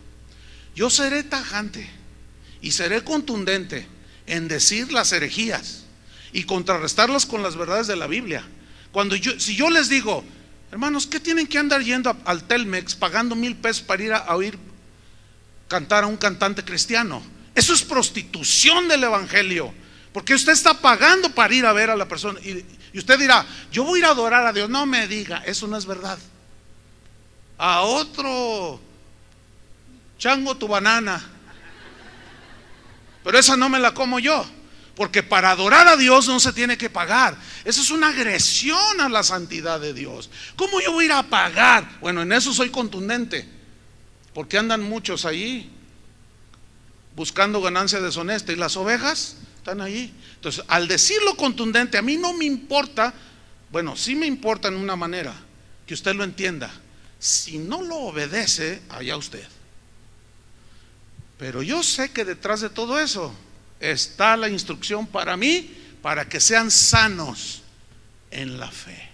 yo seré tajante y seré contundente en decir las herejías y contrarrestarlas con las verdades de la Biblia. Si yo les digo: hermanos, ¿qué tienen que andar yendo al Telmex pagando $1,000 para ir a oír cantar a un cantante cristiano? Eso es prostitución del Evangelio, porque usted está pagando para ir a ver a la persona. Y usted dirá: yo voy a ir a adorar a Dios. No me diga, eso no es verdad. A otro chango tu banana, pero esa no me la como yo, porque para adorar a Dios no se tiene que pagar. Eso es una agresión a la santidad de Dios. ¿Cómo yo voy a ir a pagar? Bueno, en eso soy contundente, porque andan muchos allí buscando ganancia deshonesta, y las ovejas están allí. Entonces, al decirlo contundente, a mí no me importa. Bueno, sí me importa en una manera, que usted lo entienda. Si no lo obedece, allá usted. Pero yo sé que detrás de todo eso está la instrucción para mí, para que sean sanos en la fe.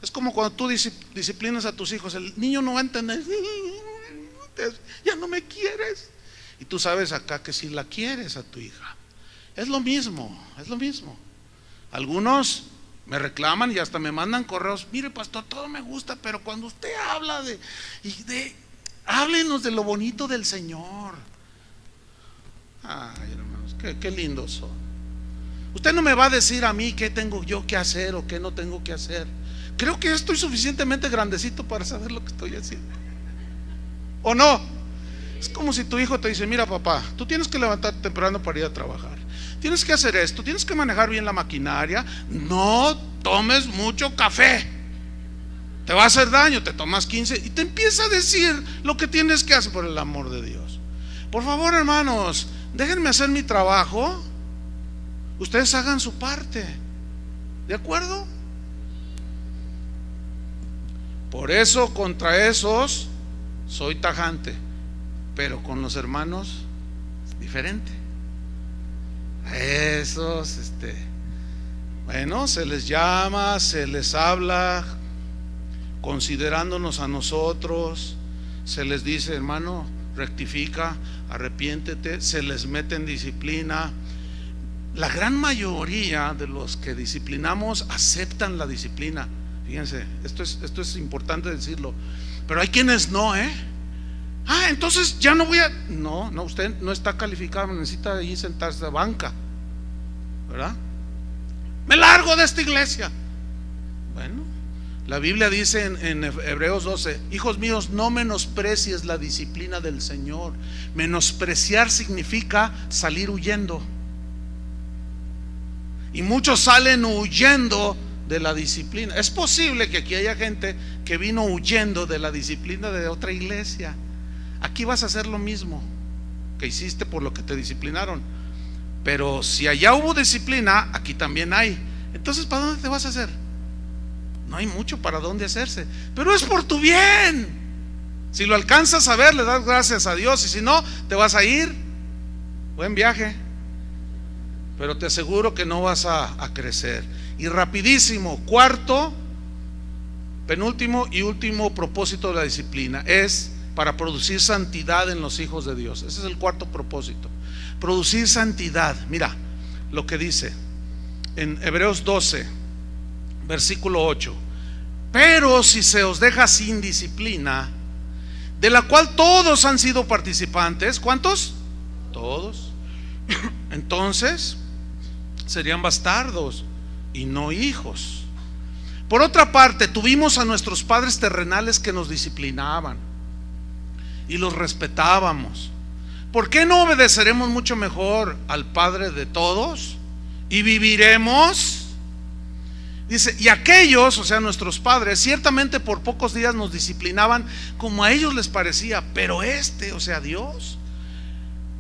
Es como cuando tú disciplinas a tus hijos. El niño no va a entender: ya no me quieres. Y tú sabes acá que si la quieres a tu hija. Es lo mismo, es lo mismo. Algunos me reclaman y hasta me mandan correos: mire, pastor, todo me gusta, pero cuando usted habla háblenos de lo bonito del Señor. Ay, hermanos, qué lindos son. Usted no me va a decir a mí qué tengo yo que hacer o qué no tengo que hacer. Creo que estoy suficientemente grandecito para saber lo que estoy haciendo, ¿o no? Es como si tu hijo te dice: mira, papá, tú tienes que levantarte temprano para ir a trabajar, tienes que hacer esto, tienes que manejar bien la maquinaria, no tomes mucho café, te va a hacer daño, te tomas 15, y te empieza a decir lo que tienes que hacer. Por el amor de Dios, por favor, hermanos, déjenme hacer mi trabajo, ustedes hagan su parte, ¿de acuerdo? Por eso contra esos soy tajante, pero con los hermanos es diferente. A esos, bueno, se les llama, se les habla considerándonos a nosotros, se les dice: hermano, rectifica, arrepiéntete, se les mete en disciplina. La gran mayoría de los que disciplinamos aceptan la disciplina. Fíjense, esto es importante decirlo, pero hay quienes no, entonces ya no voy a. No, usted no está calificado, necesita allí sentarse a banca, ¿verdad? Me largo de esta iglesia. Bueno, La Biblia dice en Hebreos 12: hijos míos, no menosprecies la disciplina del Señor. Menospreciar significa salir huyendo. Y muchos salen huyendo de la disciplina. Es posible que aquí haya gente que vino huyendo de la disciplina de otra iglesia. Aquí vas a hacer lo mismo que hiciste por lo que te disciplinaron. Pero si allá hubo disciplina, aquí también hay. Entonces, ¿para dónde te vas a hacer? No hay mucho para dónde hacerse, pero es por tu bien. Si lo alcanzas a ver, le das gracias a Dios, y si no, te vas a ir. Buen viaje. Pero te aseguro que no vas a crecer. Y rapidísimo, cuarto, penúltimo y último propósito de la disciplina es para producir santidad en los hijos de Dios. Ese es el cuarto propósito. Producir santidad. Mira lo que dice en Hebreos 12, versículo 8: pero si se os deja sin disciplina, de la cual todos han sido participantes. ¿Cuántos? Todos. Entonces serían bastardos y no hijos. Por otra parte, tuvimos a nuestros padres terrenales que nos disciplinaban y los respetábamos. ¿Por qué no obedeceremos mucho mejor al Padre de todos y viviremos? Dice: y aquellos, o sea, nuestros padres, ciertamente por pocos días nos disciplinaban como a ellos les parecía, pero o sea, Dios,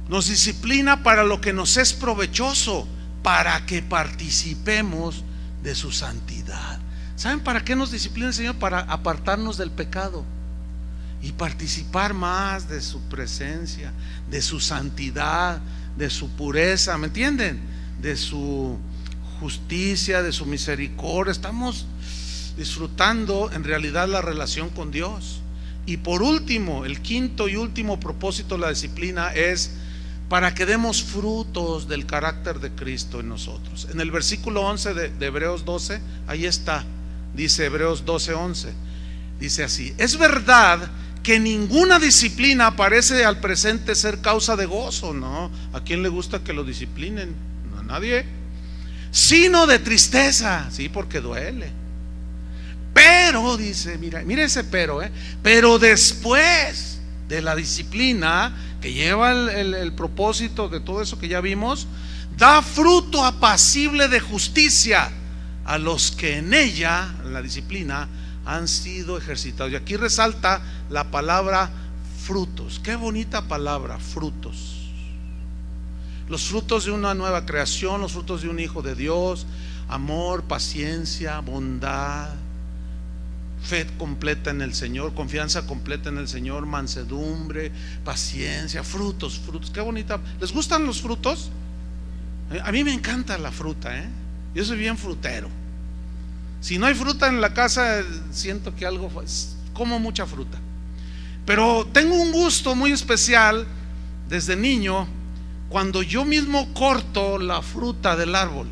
nos disciplina para lo que nos es provechoso, para que participemos de su santidad. ¿Saben para qué nos disciplina el Señor? Para apartarnos del pecado y participar más de su presencia, de su santidad, de su pureza, ¿me entienden? De su justicia, de su misericordia. Estamos disfrutando en realidad la relación con Dios. Y por último, el quinto y último propósito de la disciplina es para que demos frutos del carácter de Cristo en nosotros. En el versículo 11 de Hebreos 12, ahí está, dice Hebreos 12:11, dice así: es verdad que ninguna disciplina parece al presente ser causa de gozo, ¿no? ¿A quién le gusta que lo disciplinen? No, a nadie. Sino de tristeza, sí, porque duele. Pero, dice, mira ese pero después de la disciplina que lleva el propósito de todo eso que ya vimos, da fruto apacible de justicia a los que en ella, en la disciplina, han sido ejercitados. Y aquí resalta la palabra frutos. Qué bonita palabra, frutos. Los frutos de una nueva creación, los frutos de un hijo de Dios: amor, paciencia, bondad, fe completa en el Señor, confianza completa en el Señor, mansedumbre, paciencia, frutos. Qué bonita. ¿Les gustan los frutos? A mí me encanta la fruta, yo soy bien frutero. Si no hay fruta en la casa, siento que algo, como mucha fruta. Pero tengo un gusto muy especial desde niño, cuando yo mismo corto la fruta del árbol.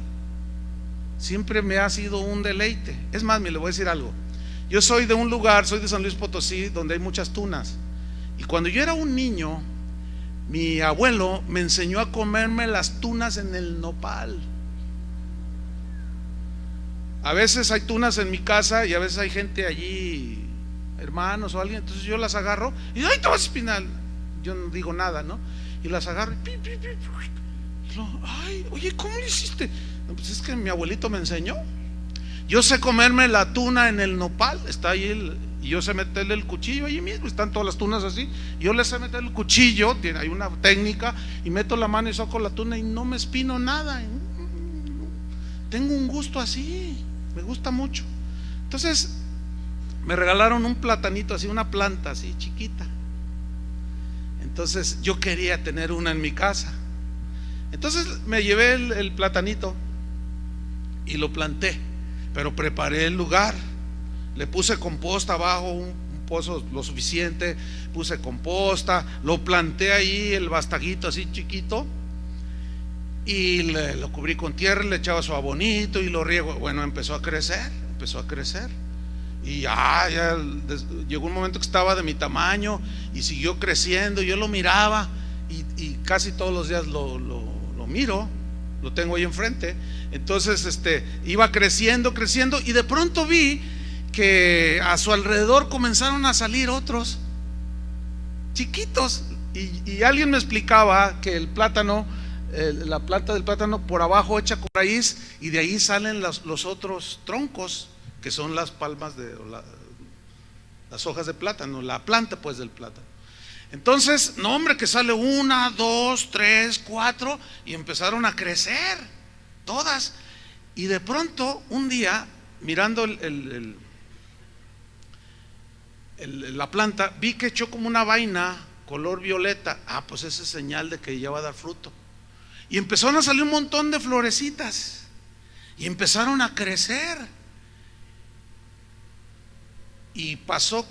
Siempre me ha sido un deleite. Es más, me le voy a decir algo. Yo soy de un lugar, soy de San Luis Potosí, donde hay muchas tunas. Y cuando yo era un niño, mi abuelo me enseñó a comerme las tunas en el nopal. A veces hay tunas en mi casa y a veces hay gente allí, hermanos o alguien, entonces yo las agarro y ¡ay, te vas a espinar! Yo no digo nada, ¿no? Y las agarro y ¡ay, oye, ¿cómo lo hiciste? No, pues es que mi abuelito me enseñó. Yo sé comerme la tuna en el nopal, está ahí y yo sé meterle el cuchillo allí mismo, están todas las tunas así. Yo le sé meter el cuchillo, hay una técnica, y meto la mano y saco la tuna y no me espino nada. Tengo un gusto así, me gusta mucho. Entonces me regalaron un platanito así, una planta así chiquita. Entonces yo quería tener una en mi casa. Entonces me llevé el platanito y lo planté, pero preparé el lugar. Le puse composta abajo, un pozo lo suficiente, puse composta, lo planté ahí, el bastaguito así chiquito, y lo cubrí con tierra, le echaba su abonito y lo riego. Bueno, empezó a crecer. Y ya llegó un momento que estaba de mi tamaño y siguió creciendo. Yo lo miraba y casi todos los días lo miro, lo tengo ahí enfrente. Entonces iba creciendo y de pronto vi que a su alrededor comenzaron a salir otros chiquitos, y alguien me explicaba que el plátano, la planta del plátano por abajo echa con raíz, y de ahí salen los otros troncos, que son las palmas las hojas de plátano, la planta pues del plátano. Entonces, no hombre, que sale 1, 2, 3, 4, y empezaron a crecer todas. Y de pronto un día, mirando la planta, vi que echó como una vaina color violeta. Pues esa es señal de que ya va a dar fruto. Y empezaron a salir un montón de florecitas, y empezaron a crecer. Y pasó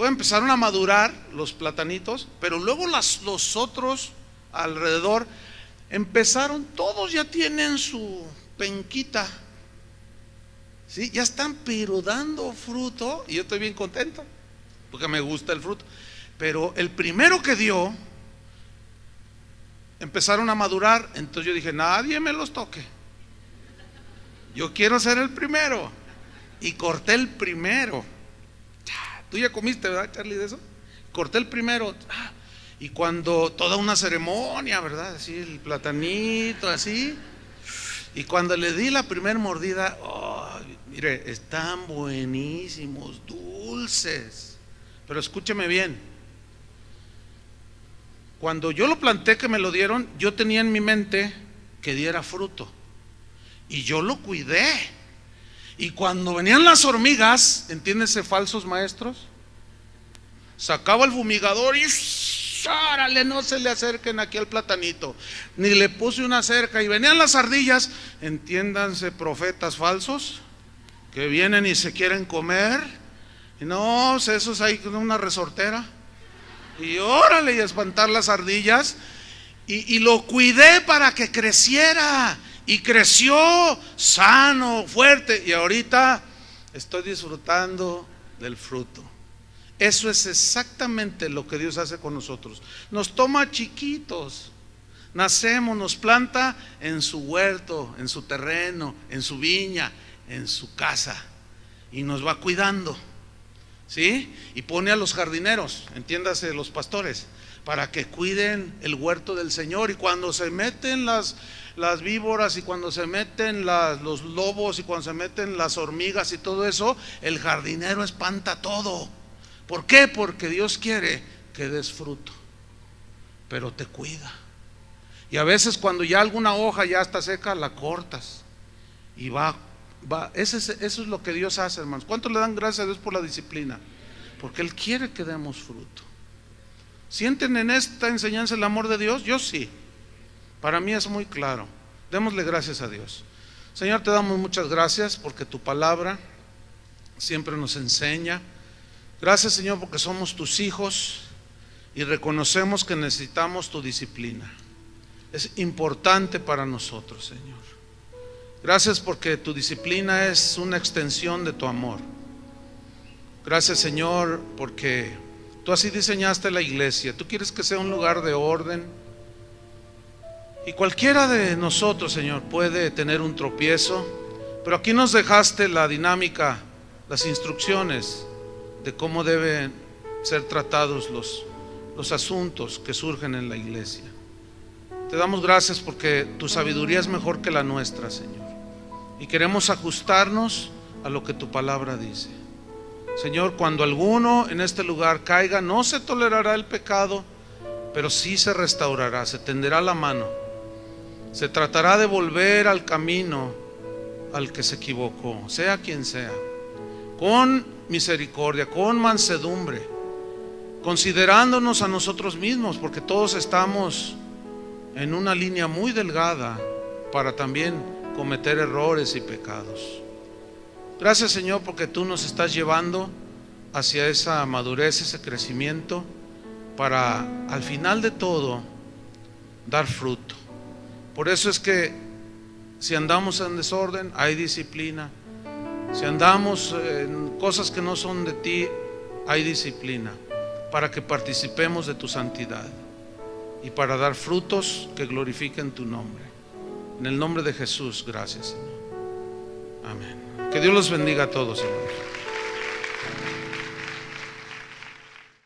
empezaron a madurar los platanitos, pero luego los otros alrededor empezaron, todos ya tienen su penquita, ¿sí? Ya están pero dando fruto, y yo estoy bien contento porque me gusta el fruto. Pero el primero que dio, empezaron a madurar. Entonces yo dije, nadie me los toque, yo quiero ser el primero. Y corté el primero. Tú ya comiste, ¿verdad, Charlie, de eso? Corté el primero. Y cuando, toda una ceremonia, ¿verdad? Así el platanito, así. Y cuando le di la primera mordida, mire, están buenísimos, dulces. Pero escúcheme bien. Cuando yo lo planté, que me lo dieron, yo tenía en mi mente que diera fruto, y yo lo cuidé. Y cuando venían las hormigas, entiéndese, falsos maestros, sacaba el fumigador y ¡árale! No se le acerquen aquí al platanito. Ni le puse una cerca. Y venían las ardillas, entiéndanse, profetas falsos, que vienen y se quieren comer. Y no, esos hay con una resortera. Y órale, y espantar las ardillas. Y lo cuidé para que creciera. Y creció sano, fuerte, y ahorita estoy disfrutando del fruto. Eso es exactamente lo que Dios hace con nosotros. Nos toma chiquitos, nacemos, nos planta en su huerto, en su terreno, en su viña, en su casa, y nos va cuidando, ¿sí? Y pone a los jardineros, entiéndase, los pastores, para que cuiden el huerto del Señor. Y cuando se meten las víboras, y cuando se meten los lobos, y cuando se meten las hormigas y todo eso, el jardinero espanta todo. ¿Por qué? Porque Dios quiere que des fruto, pero te cuida. Y a veces cuando ya alguna hoja ya está seca, la cortas y va. Eso es lo que Dios hace, hermanos. ¿Cuántos le dan gracias a Dios por la disciplina? Porque Él quiere que demos fruto. ¿Sienten en esta enseñanza el amor de Dios? Yo sí. Para mí es muy claro. Démosle gracias a Dios. Señor, te damos muchas gracias porque tu palabra siempre nos enseña. Gracias, Señor, porque somos tus hijos y reconocemos que necesitamos tu disciplina. Es importante para nosotros, Señor. Gracias porque tu disciplina es una extensión de tu amor. Gracias, Señor, porque tú así diseñaste la iglesia. Tú quieres que sea un lugar de orden. Y cualquiera de nosotros, Señor, puede tener un tropiezo, pero aquí nos dejaste la dinámica, las instrucciones de cómo deben ser tratados los asuntos que surgen en la iglesia. Te damos gracias porque tu sabiduría es mejor que la nuestra, Señor, y queremos ajustarnos a lo que tu palabra dice. Señor, cuando alguno en este lugar caiga, no se tolerará el pecado, pero sí se restaurará, se tenderá la mano, se tratará de volver al camino al que se equivocó, sea quien sea, con misericordia, con mansedumbre, considerándonos a nosotros mismos, porque todos estamos en una línea muy delgada para también cometer errores y pecados. Gracias, Señor, porque tú nos estás llevando hacia esa madurez, ese crecimiento, para al final de todo dar fruto. Por eso es que si andamos en desorden, hay disciplina. Si andamos en cosas que no son de ti, hay disciplina, para que participemos de tu santidad y para dar frutos que glorifiquen tu nombre. En el nombre de Jesús, gracias, Señor. Amén. Que Dios los bendiga a todos, hermanos.